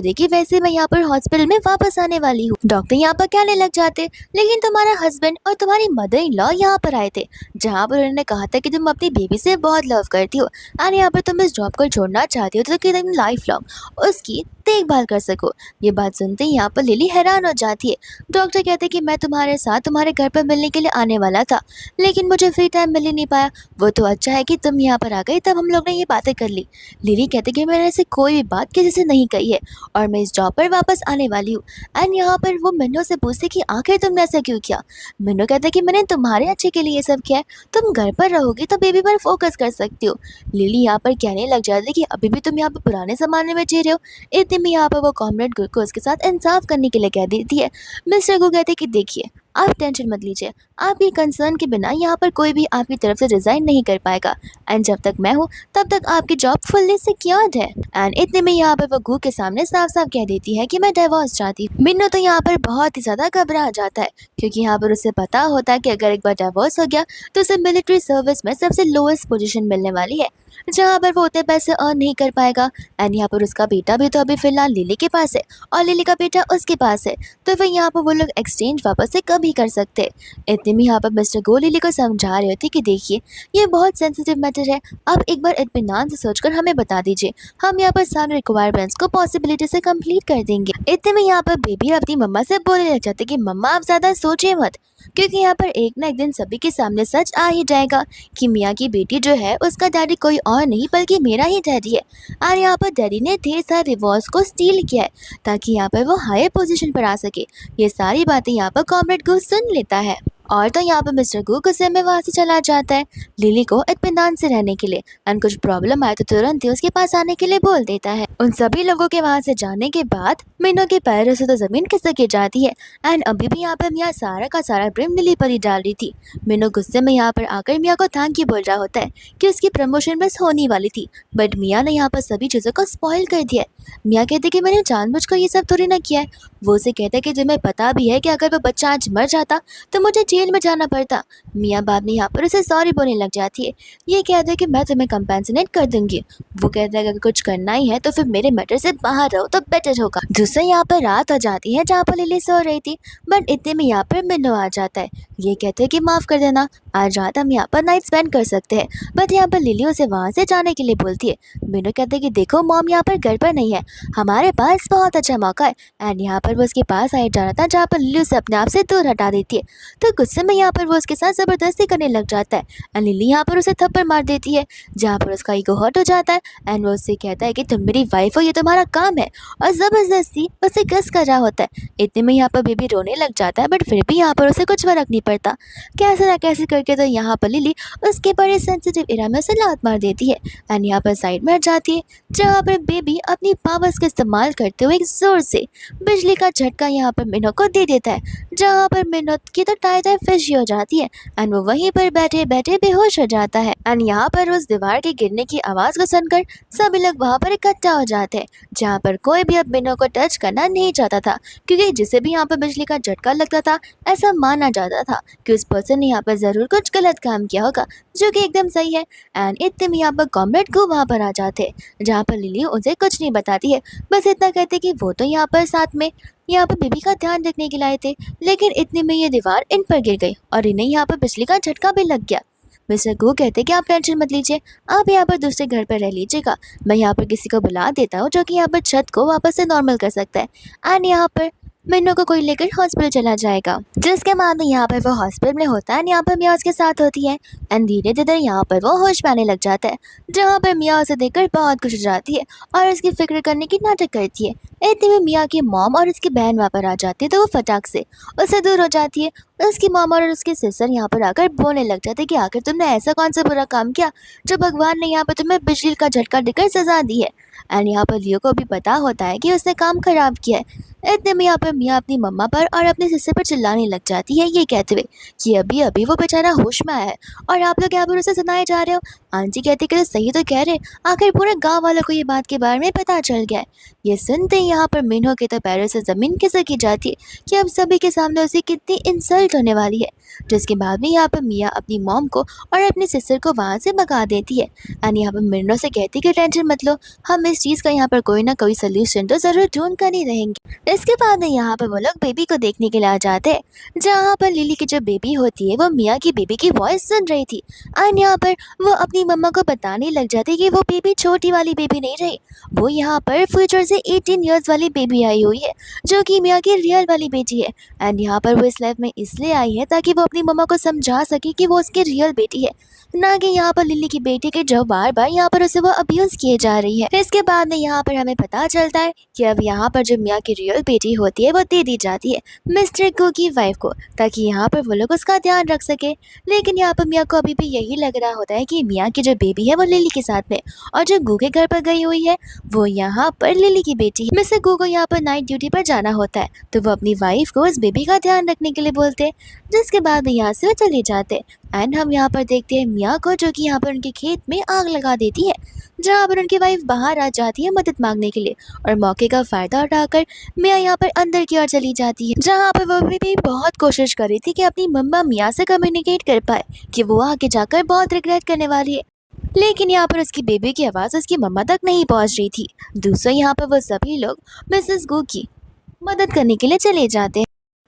देगी, वैसे मैं यहाँ पर हॉस्पिटल में वापस आने वाली हूँ। डॉक्टर यहाँ पर कहने लग जाते, लेकिन तुम्हारा हस्बैंड और तुम्हारी मदर इन लॉ यहाँ पर आए थे, जहाँ पर उन्होंने कहा था कि तुम अपनी बेबी से बहुत लव करती हो और यहाँ पर तुम इस जॉब को छोड़ना चाहती हो तो कि तुम लाइफ लॉन्ग उसकी देखभाल कर सको। ये बात सुनते ही यहाँ पर लिली हैरान हो जाती है। डॉक्टर कहते कि मैं तुम्हारे साथ तुम्हारे घर पर मिलने के लिए आने वाला था, लेकिन मुझे फ्री टाइम मिल ही नहीं पाया। वो तो अच्छा है कि तुम यहाँ पर आ गई, तब हम लोग ने ये बातें कर ली। लिली कहते कि मैंने ऐसे कोई भी बात किसी से नहीं कही है और मैं इस जॉब पर वापस आने वाली हूँ। एंड यहाँ पर वो मिन्नो से पूछते कि आखिर तुमने ऐसा क्यों किया? मिन्नो कहते कि मैंने तुम्हारे अच्छे के लिए ये सब किया है, तुम घर पर रहोगी तो बेबी पर फोकस कर सकती हो। लिली यहाँ पर कहने लग जाती कि अभी भी तुम यहाँ पर पुराने ज़माने में जी रहे हो। इतने में यहाँ पर वो कॉमरेड गुड को उसके साथ इंसाफ करने के लिए कह देती है। मिस्टर गु कहते कि देखिए, आप टेंशन मत लीजिए, आपकी कंसर्न के बिना यहाँ पर कोई भी आपकी तरफ से रिज़ाइन नहीं कर पाएगा एंड जब तक मैं हूँ तब तक आपकी जॉब फुल्ली सिक्योर्ड है। एंड इतने में यहाँ पर वो गु के सामने साफ साफ कह देती है कि मैं डिवोर्स चाहती हूँ। मिन्नू तो यहाँ पर बहुत ही ज़्यादा घबरा जाता है, क्योंकि यहाँ पर उसे पता होता है कि अगर एक बार डिवोर्स हो गया तो उसे मिलिट्री सर्विस में सबसे लोएस्ट पोजीशन मिलने वाली है, जहाँ पर वो उतने पैसे अर्न नहीं कर पाएगा। एंड यहाँ पर उसका बेटा भी तो अभी फिलहाल लिली के पास है और लिली का बेटा उसके पास है, तो फिर यहाँ पर वो लोग एक्सचेंज वापस से कभी कर सकते। इतने में यहाँ पर मिस्टर गो लिली को समझा रहे थे कि देखिए, ये बहुत सेंसिटिव मैटर है, आप एक बार इत्मीनान से सोचकर हमें बता दीजिए, हम यहाँ पर सारे रिक्वायरमेंट्स को पॉसिबिलिटी से कंप्लीट कर देंगे। इतने में यहाँ पर बेबी अपनी मम्मा से बोलने लग जाते कि मम्मा आप ज़्यादा सोचिए मत, क्योंकि यहाँ पर एक ना एक दिन सभी के सामने सच आ ही जाएगा कि मियाँ की बेटी जो है उसका डैडी कोई और नहीं बल्कि मेरा ही डैडी है। और यहाँ पर डैडी ने ढेर सारे रिवॉर्ड्स को स्टील किया है ताकि यहाँ पर वो हायर पोजीशन पर आ सके। ये सारी बातें यहाँ पर कॉमरेड गो सुन लेता है और तो यहाँ पर मिस्टर गु गुस्से में वहाँ से चला जाता है लिली को इत्मीनान से रहने के लिए, एंड कुछ प्रॉब्लम आए तो तुरंत ही उसके पास आने के लिए बोल देता है। उन सभी लोगों के वहाँ से जाने के बाद मीनू के पैरों से तो जमीन खिसक के जाती है एंड अभी भी यहाँ पर मियाँ सारा का सारा ब्लेम लिली पर ही डाल रही थी। मीनू गुस्से में यहाँ पर आकर मियाँ को थैंक यू बोल रहा होता है कि उसकी प्रमोशन बस होने वाली थी, बट मियाँ ने यहाँ पर सभी चीज़ों को स्पॉइल कर दिया है। मियाँ कहते कि मैंने जानबूझकर ये सब थोड़ी ना किया है। वो उसे कहता है कि तुम्हें पता भी है कि अगर वो बच्चा आज मर जाता तो मुझे जेल में जाना पड़ता। मियाँ बाद में यहाँ पर उसे सॉरी बोलने लग जाती है। ये कहता है कि मैं तुम्हें कंपेंसेट कर दूंगी। वो कहता है कि अगर कुछ करना ही है तो फिर मेरे मैटर से बाहर रहो तो बेटर होगा। दूसरे यहाँ पर रात आ जाती है जहाँ पर लिली सो रही थी, बट इतने में यहाँ पर मिन्नो आ जाता है। ये कहते हैं कि माफ़ कर देना, आज रात हम यहाँ पर नाइट स्पेंड कर सकते हैं, बट यहाँ पर लिली उसे वहाँ से जाने के लिए बोलती है। मिन्नो कहते हैं कि देखो मॉम यहाँ पर घर पर नहीं है, हमारे पास बहुत अच्छा मौका है। एंड यहाँ पर वो उसके पास आए जा रहा था जहाँ पर लिली उसे अपने आप से दूर हटा देती है, तो गुस्से में यहाँ पर वो उसके साथ ज़बरदस्ती करने लग जाता है एंड लिली यहाँ पर उसे थप्पड़ मार देती है, जहाँ पर उसका ईगो हर्ट हो जाता है एंड वो उससे कहता है कि तुम मेरी वाइफ हो, ये तुम्हारा काम है, और ज़बरदस्ती उसे किस कर रहा होता है। इतने में यहाँ पर बेबी रोने लग जाता है, बट फिर भी यहाँ पर उसे कुछ फर्क नहीं पड़ता। कैसे ना कैसे करके तो यहाँ पर लिली उसके बड़े सेंसिटिव एरिया में उसे लात मार देती है एंड यहाँ पर साइड में हट जाती है, जहाँ पर बेबी अपनी पावर्स का इस्तेमाल करते हुए एक जोर से बिजली का झटका यहाँ पर मिन्नो को दे देता है, जहाँ पर मिन्नो की तो टाइट फिश हो जाती है एंड वो वहीं पर बैठे बैठे बेहोश हो जाता है। एंड यहाँ पर उस दीवार के गिरने की आवाज़ को सुनकर सभी लोग वहाँ पर इकट्ठा हो जाते हैं, जहाँ पर कोई भी अब मिन्नो को टच करना नहीं चाहता था, क्योंकि जिसे भी यहाँ पर बिजली का झटका लगता था ऐसा माना जाता था कि उस पर्सन ने यहाँ पर ज़रूर कुछ गलत काम किया होगा, जो कि एकदम सही है। एंड इतने में यहाँ पर कॉमरेड को वहाँ पर आ जाते हैं, जहाँ पर लिली उनसे कुछ नहीं बताती है, बस इतना कहते कि वो तो यहाँ पर साथ में यहाँ पर बेबी का ध्यान रखने के लिए आए थे, लेकिन इतने में ये दीवार इन पर गिर गई और इन्हें यहाँ पर बिजली का झटका भी लग गया। मिस्टर गो कहते कि आप टेंशन मत लीजिए, आप यहाँ पर दूसरे घर पर रह लीजिएगा। मैं यहाँ पर किसी को बुला देता हूँ जो कि यहाँ पर छत को वापस से नॉर्मल कर सकता है। एंड यहाँ पर मिन्नू को कोई लेकर हॉस्पिटल चला जाएगा। जिसके बाद में यहाँ पर वो हॉस्पिटल में होता है, यहाँ पर मिया उसके साथ होती है। एंड धीरे धीरे यहाँ पर वो होश में आने लग जाता है, जहाँ पर मिया उसे देखकर बहुत खुश हो जाती है और उसकी फिक्र करने की नाटक करती है। इतने में मिया की मॉम और उसकी बहन वहाँ पर आ जाती है, तो वो फटाक से उससे दूर हो जाती है। उसकी मॉम और उसके सिस्टर यहाँ पर आकर बोलने लग जाते हैं कि आखिर तुमने ऐसा कौन सा बुरा काम किया जो भगवान ने यहाँ पर तुम्हें बिजली का झटका देकर सजा दी है। एंड यहाँ पर लियो को भी पता होता है कि उसने काम खराब किया है। इतने में यहाँ पर मिया अपनी मम्मा पर और अपने सिस्टर पर चिल्लाने लग जाती है, ये कहते हुए कि अभी अभी वो बेचारा होश में आया है और आप लोग यहाँ पर उसे सुनाए जा रहे हो। आंटी कहती कि सही तो कह रहे, आखिर पूरे गांव वालों को ये बात के बारे में पता चल गया है। ये सुनते ही यहाँ पर मिन्हो के तो पैरों से जमीन खिसक जाती है कि अब सभी के सामने उसे कितनी इंसल्ट होने वाली है। जिसके बाद में यहाँ पर मिया अपनी मॉम को और अपनी सिस्टर को वहाँ से भगा देती है। एंड यहाँ पर मिन्हो से कहती कि टेंशन मत लो, हम इस चीज़ का यहाँ पर कोई ना कोई सोल्यूशन तो ज़रूर ढूंढ कर ही रहेंगे। इसके बाद में यहाँ पर वो लोग बेबी को देखने के लिए आ जाते हैं, जहाँ पर लिली की जो बेबी होती है वो मिया की बेबी की वॉइस सुन रही थी। एंड यहाँ पर वो अपनी मम्मा को बताने लग जाती कि वो बेबी छोटी वाली बेबी नहीं रही, वो यहाँ पर फ्यूचर से 18 इयर्स वाली बेबी आई हुई है, जो कि मिया की रियल वाली बेटी है। एंड यहाँ पर वो इस लाइफ में इसलिए आई है ताकि वो अपनी मम्मा को समझा सके कि वो उसकी रियल बेटी है, ना कि यहाँ पर लिली की बेटी के जो बार बार यहाँ पर उसे वो अब्यूज किए जा रही है। इसके बाद में यहाँ पर हमें पता चलता है कि अब यहाँ पर जो मिया की रियल बेटी होती है वो दे दी जाती है मिस्टर गो की वाइफ को, ताकि यहाँ पर वो लोग उसका ध्यान रख सके। लेकिन यहाँ पर मिया को अभी भी यही लग रहा होता है कि मिया की जो बेबी है वो लिली के साथ में, और जो गो के घर पर गई हुई है वो यहाँ पर लिली की बेटी है। मिस्टर गो को यहाँ पर नाइट ड्यूटी पर जाना होता है, तो वो अपनी वाइफ को उस बेबी का ध्यान रखने के लिए बोलते हैं। जिसके बाद में यहाँ से वो चले जाते। एंड हम यहाँ पर देखते हैं मिया को, जो कि यहाँ पर उनके खेत में आग लगा देती है, जहाँ पर उनकी वाइफ बाहर आ जाती है मदद मांगने के लिए, और मौके का फायदा उठाकर मिया यहाँ पर अंदर की ओर चली जाती है, जहाँ पर वो भी बहुत कोशिश कर रही थी कि अपनी मम्मा मिया से कम्युनिकेट कर पाए कि वो आगे जाकर बहुत रिग्रेट करने वाली है। लेकिन यहाँ पर उसकी बेबी की आवाज़ उसकी मम्मा तक नहीं पहुँच रही थी। दूसरा यहाँ पर वो सभी लोग मिसेस गो की मदद करने के लिए चले जाते हैं।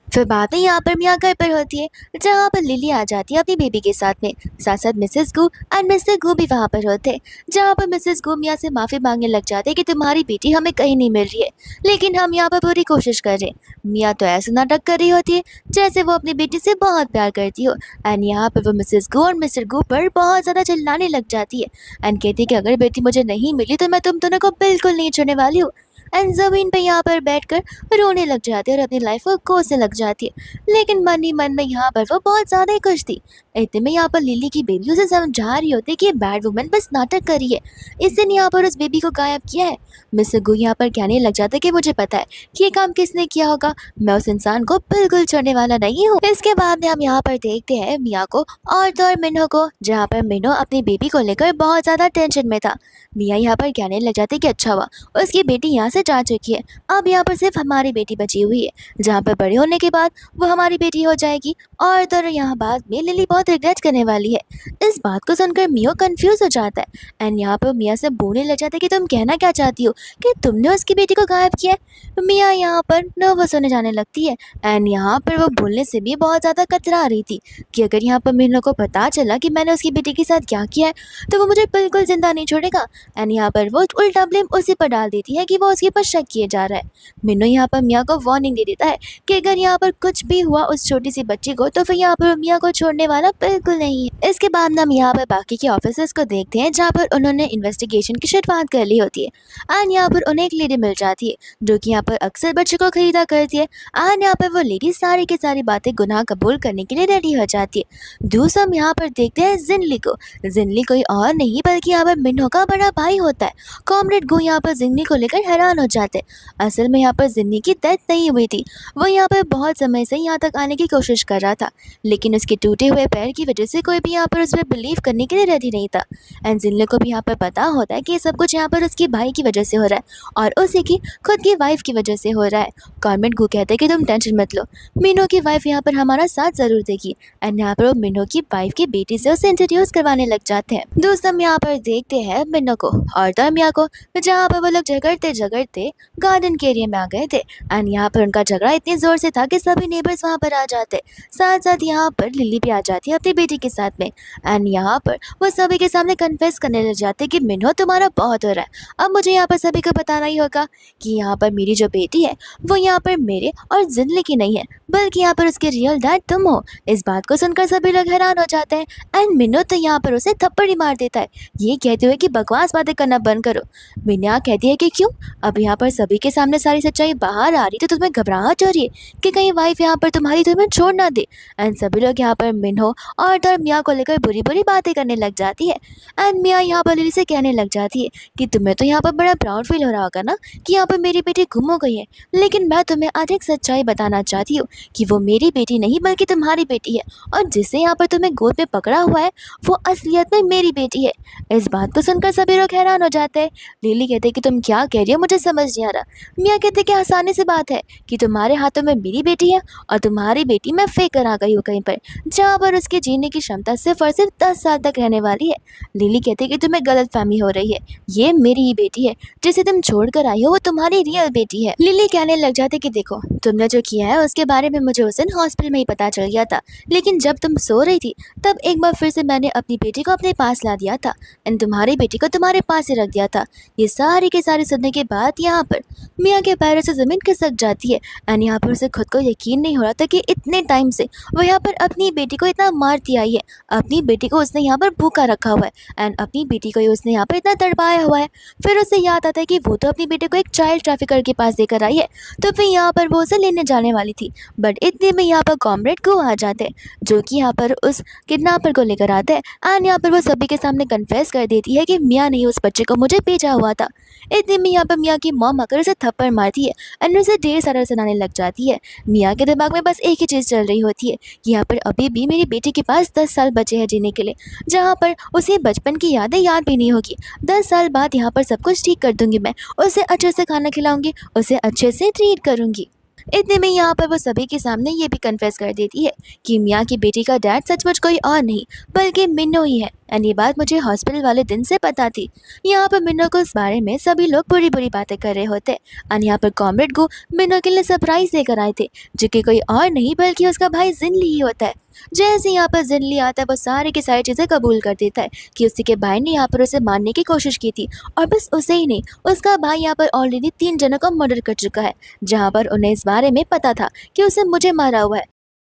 फिर बाद में यहाँ पर मिया घर पर होती है, जहाँ पर लिली आ जाती है अपनी बेबी के साथ में, साथ साथ मिसेस गू एंड मिस्टर गू भी वहाँ पर होते हैं, जहाँ पर मिसेस गू मिया से माफ़ी मांगने लग जाते हैं कि तुम्हारी बेटी हमें कहीं नहीं मिल रही है, लेकिन हम यहाँ पर पूरी कोशिश कर रहे हैं। मिया तो ऐसा नाटक कर रही होती है जैसे वो अपनी बेटी से बहुत प्यार करती हो। एंड यहाँ पर वो मिसेस गू और मिस्टर गू पर बहुत ज़्यादा चिल्लाने लग जाती है एंड कहती है कि अगर बेटी मुझे नहीं मिली तो मैं तुम दोनों को बिल्कुल नहीं छोड़ने वाली हूँ। एंड ज़मीन पे यहाँ पर बैठकर रोने लग जाती है और अपनी लाइफ को कोसने लग जाती है। लेकिन मन ही मन में यहाँ पर वो बहुत ज़्यादा ही खुश थी। इतने में यहाँ पर लिली की बेबी उसे समझा रही होती है कि बैड वुमन बस नाटक कर रही है, इसने यहाँ पर उस बेबी को गायब किया है। मिस्टर गू यहाँ पर कहने लग जाता है कि मुझे पता है कि ये काम किसने किया होगा, मैं उस इंसान को बिल्कुल छोड़ने वाला नहीं हूँ। इसके बाद में हम यहाँ पर देखते हैं मिया को और तो और मिन्हो को, जहाँ पर मिन्हो अपनी बेबी को लेकर बहुत ज़्यादा टेंशन में था। मिया यहाँ पर कहने लग जाते कि अच्छा हुआ उसकी बेटी यहाँ से जा चुकी है, अब यहाँ पर सिर्फ हमारी बेटी बची हुई है, जहाँ पर बड़े होने के बाद वो हमारी बेटी हो जाएगी और तो यहाँ बाद में लिली बहुत रिग्रेट करने वाली है। इस बात को सुनकर मियो कंफ्यूज हो जाता है एंड यहाँ पर मिया से बोलने लग जाता है कि तुम कहना क्या चाहती हो कि तुमने उसकी बेटी को गायब किया है। मिया यहाँ पर नर्वस होने जाने लगती है एंड यहाँ पर वो बोलने से भी बहुत ज़्यादा कतरा रही थी कि अगर यहाँ पर मिन्हो को पता चला कि मैंने उसकी बेटी के साथ क्या किया है तो वो मुझे बिल्कुल जिंदा नहीं छोड़ेगा। एंड यहाँ पर वो उल्टा ब्लेम उसी पर डाल देती है कि वो उसके ऊपर शक किए जा रहा है। मिन्हो यहाँ पर मिया को वार्निंग दे देता है कि अगर यहाँ पर कुछ भी हुआ उस छोटी सी बच्ची को तो फिर यहाँ पर मिया को छोड़ने वाला बिल्कुल नहीं है। इसके बाद हम यहाँ पर बाकी के ऑफिसर्स को देखते हैं, जहाँ पर उन्होंने इन्वेस्टिगेशन की शुरुआत कर ली होती है एंड यहाँ पर उन्हें एक लेडी मिल जाती है जो कि यहाँ पर अक्सर बच्चों को खरीदा करती है एंड यहाँ पर वो लेडी सारी की सारी बातें गुनाह कबूल करने के लिए रेडी हो जाती है। दूसरा हम यहाँ पर देखते हैं जिनली को। जिनली कोई और नहीं बल्कि यहाँ पर मिन्हो का बड़ा भाई होता है। कॉमरेड गो यहाँ पर जिन्नी को लेकर हैरान हो जाते। असल में यहाँ पर जिन्नी की डेथ नहीं हुई थी, वो यहाँ पर बहुत समय से यहाँ तक आने की कोशिश कर रहा था, लेकिन उसके टूटे हुए पैर की वजह से कोई भी यहाँ पर उस पर बिलीव करने के लिए रेडी नहीं था। एंड जिन्नी को भी यहाँ पर पता होता है कि ये सब कुछ यहाँ पर उसके भाई की वजह से हो रहा है और उसी की खुद की वाइफ की वजह से हो रहा है। कॉमरेड गो कहते हैं कि तुम टेंशन मत लो, मिन्हो की वाइफ यहाँ पर हमारा साथ जरूर देगी। एंड यहाँ पर वो मिन्हो की वाइफ की बेटी से उसे इंट्रोड्यूस करवाने लग जाते हैं। दोस्तों हम यहाँ पर देखते हैं मिन्हो को और मिया को, जहाँ पर वो लोग झगड़ते रहते गार्डन के एरिया में आ गए थे एंड यहाँ पर उनका झगड़ा इतनी जोर से था कि सभी नेबर्स वहाँ पर आ जाते। साथ साथ यहाँ पर लिली भी आ जाती है अपनी बेटी के साथ में एंड यहाँ पर वो सभी के सामने कन्फेस करने लग जाते कि मिन्हो तुम्हारा बहुत हो रहा है। अब मुझे यहाँ पर सभी को बताना ही होगा कि यहाँ पर मेरी जो बेटी है वो यहाँ पर मेरे और जिंदगी की नहीं है, बल्कि यहाँ पर उसके रियल डैड तुम हो। इस बात को सुनकर सभी लोग हैरान हो जाते हैं एंड मिन्हो तो यहाँ पर उसे थप्पड़ ही मार देता है, ये कहते हुए कि बकवास बातें करना बंद करो। मिन्या कहती है कि क्यों, अब यहाँ पर सभी के सामने सारी सच्चाई बाहर आ रही तो तुम्हें घबराहट हो रही है कि कहीं वाइफ यहाँ पर तुम्हें छोड़ ना दे। एंड सभी लोग यहाँ पर मिन्हो और मिया को लेकर बुरी बुरी बातें करने लग जाती है एंड मिया यहाँ पर लिली से कहने लग जाती है कि तुम्हें तो यहाँ पर बड़ा प्राउड फील हो रहा होगा ना कि यहाँ पर मेरी बेटी गुम हो गई है, लेकिन मैं तुम्हें आज एक सच्चाई बताना चाहती हूँ कि वो मेरी बेटी नहीं बल्कि तुम्हारी बेटी है, और जिसे यहाँ पर तुम्हें गोद में पकड़ा हुआ है वो असलियत में मेरी बेटी है। इस बात को सुनकर सभी लोग हैरान हो जाते हैं। लिली कहते हैं कि तुम क्या कह रही हो, मुझे समझ नहीं आ रहा। मिया कहते हैं कि आसानी से बात है कि तुम्हारे हाथों में मेरी बेटी है और तुम्हारी बेटी मैं फेंक कर आ गई हूँ कहीं पर जहाँ पर उसके जीने की क्षमता सिर्फ और सिर्फ 10 साल तक रहने वाली है। लिली कहती है कि तुम्हें गलत फहमी हो रही है, ये मेरी ही बेटी है, जिसे तुम छोड़ कर आई हो वो तुम्हारी रियल बेटी है। लिली कहने लग जाते कि देखो तुमने जो किया है उसके बारे में मुझे उस दिन हॉस्पिटल में ही पता चल गया था, लेकिन जब तुम सो रही थी तब एक बार फिर से मैंने अपनी बेटी को अपने पास ला दिया था एंड तुम्हारी बेटी को तुम्हारे पास ही रख दिया था। ये सारी के सारी सुनने के बाद यहाँ पर मिया के पैरों से ज़मीन खिसक जाती है एंड यहाँ पर उसे खुद को यकीन नहीं हो रहा था कि इतने टाइम से वो यहाँ पर अपनी बेटी को इतना मारती आई है, अपनी बेटी को उसने यहाँ पर भूखा रखा हुआ है एंड अपनी बेटी को उसने यहाँ पर इतना तड़पाया हुआ है। फिर उसे याद आता है कि वो तो अपनी बेटी को एक चाइल्ड ट्रैफिकर के पास देकर आई है, तो फिर यहाँ पर वो उसे लेने जाने वाली थी, बट इतने में यहाँ पर कॉमरेड को आ जाते हैं जो कि यहाँ पर उस किडनैपर को लेकर आते हैं एंड यहाँ पर वो सभी के सामने कन्फेस कर देती है कि मियाँ ने उस बच्चे को मुझे भेजा हुआ था। इतने में यहाँ पर मियाँ की मॉम आकर उसे थप्पड़ मारती है एंड उसे ढेर सारा सुनाने लग जाती है। मियाँ के दिमाग में बस एक ही चीज़ चल रही होती है कि यहाँ पर अभी भी मेरी बेटी के पास 10 साल बचे हैं जीने के लिए, जहाँ पर उसे बचपन की यादें याद भी नहीं होगी। 10 साल बाद यहाँ पर सब कुछ ठीक कर दूंगी, मैं उसे अच्छे से खाना खिलाऊंगी, उसे अच्छे से ट्रीट करूंगी। इतने में यहाँ पर वो सभी के सामने ये भी कन्फेस कर देती है कि मियाँ की बेटी का डैड सचमुच कोई और नहीं बल्कि मिन्नो ही है एंड ये बात मुझे हॉस्पिटल वाले दिन से पता थी। यहाँ पर मिन्नो को इस बारे में सभी लोग बुरी बुरी बातें कर रहे होते एंड यहाँ पर कॉमरेड को मिन्नो के लिए सरप्राइज लेकर आए थे जो कि कोई और नहीं बल्कि उसका भाई जिनली ही होता है। जैसे यहाँ पर जिनली आता है वो सारी की सारी चीज़ें कबूल कर देता है कि उसी के भाई ने यहाँ पर उसे मारने की कोशिश की थी, और बस उसे ही नहीं उसका भाई यहाँ पर ऑलरेडी 3 जनों को मर्डर कर चुका है, जहाँ पर उन्हें इस बारे में पता था कि उसे मुझे मारा हुआ है,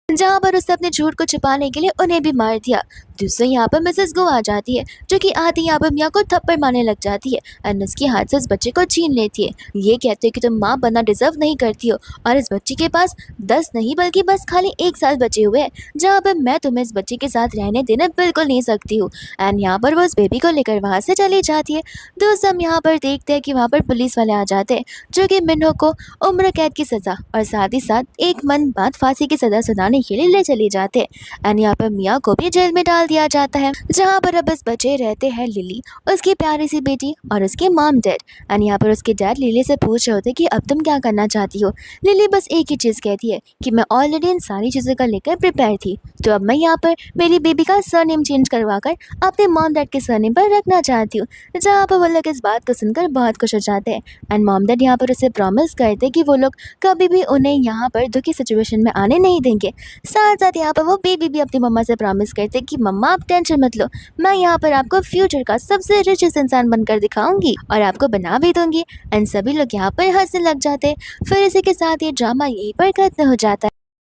जहाँ पर उसने अपने झूठ को छिपाने के लिए उन्हें भी मार दिया। दूसरे यहाँ पर मिसेस गो आ जाती है जो कि आती यहाँ पर मियाँ को थप्पड़ मारने लग जाती है एंड उसके हाथ से उस बच्चे को छीन लेती है। ये कहते हैं कि तुम माँ बनना डिजर्व नहीं करती हो और इस बच्चे के पास 10 नहीं बल्कि बस खाली 1 साल बचे हुए हैं, जहाँ पर मैं तुम्हें इस बच्चे के साथ रहने देने बिल्कुल नहीं सकती हूँ। एंड यहाँ पर वो उस बेबी को लेकर वहाँ से चली जाती है। दोस्त हम यहाँ पर देखते हैं कि वहाँ पर पुलिस वाले आ जाते हैं जो कि मिन्हो को उम्र कैद की सज़ा और साथ ही साथ 1 मंथ बाद फांसी की सज़ा सुनाने के लिए ले चले जाते हैं एंड यहाँ पर मियाँ को भी जेल में डाल दिया जाता है, जहाँ पर अब बस बचे रहते हैं लिली, उसकी प्यारी सी बेटी और उसके मॉम डैड। एंड यहाँ पर उसके डैड लिली से पूछ रहे होते कि अब तुम क्या करना चाहती हो। लिली बस एक ही चीज़ कहती है कि मैं ऑलरेडी इन सारी चीज़ों का लेकर प्रिपेयर थी, तो अब मैं यहाँ पर मेरी बेबी का सरनेम चेंज करवा कर अपने मॉम डैड के सरनेम पर रखना चाहती हूँ। जहाँ पर वो लोग इस बात को सुनकर बहुत खुश हो जाते हैं एंड मॉम डैड यहाँ पर उसे प्रॉमिस करते कि वो लोग कभी भी उन्हें यहाँ पर दुखी सिचुएशन में आने नहीं देंगे। साथ साथ यहाँ पर वो बेबी भी अपनी मम्मा से प्रॉमिस करते कि मम्मा आप टेंशन मत लो, मैं यहाँ पर आपको फ्यूचर का सबसे रिचेस्ट इंसान बनकर दिखाऊंगी और आपको बना भी दूंगी। एंड सभी लोग यहाँ पर हंसने लग जाते। फिर इसी के साथ ये ड्रामा यहीं पर खत्म हो जाता है।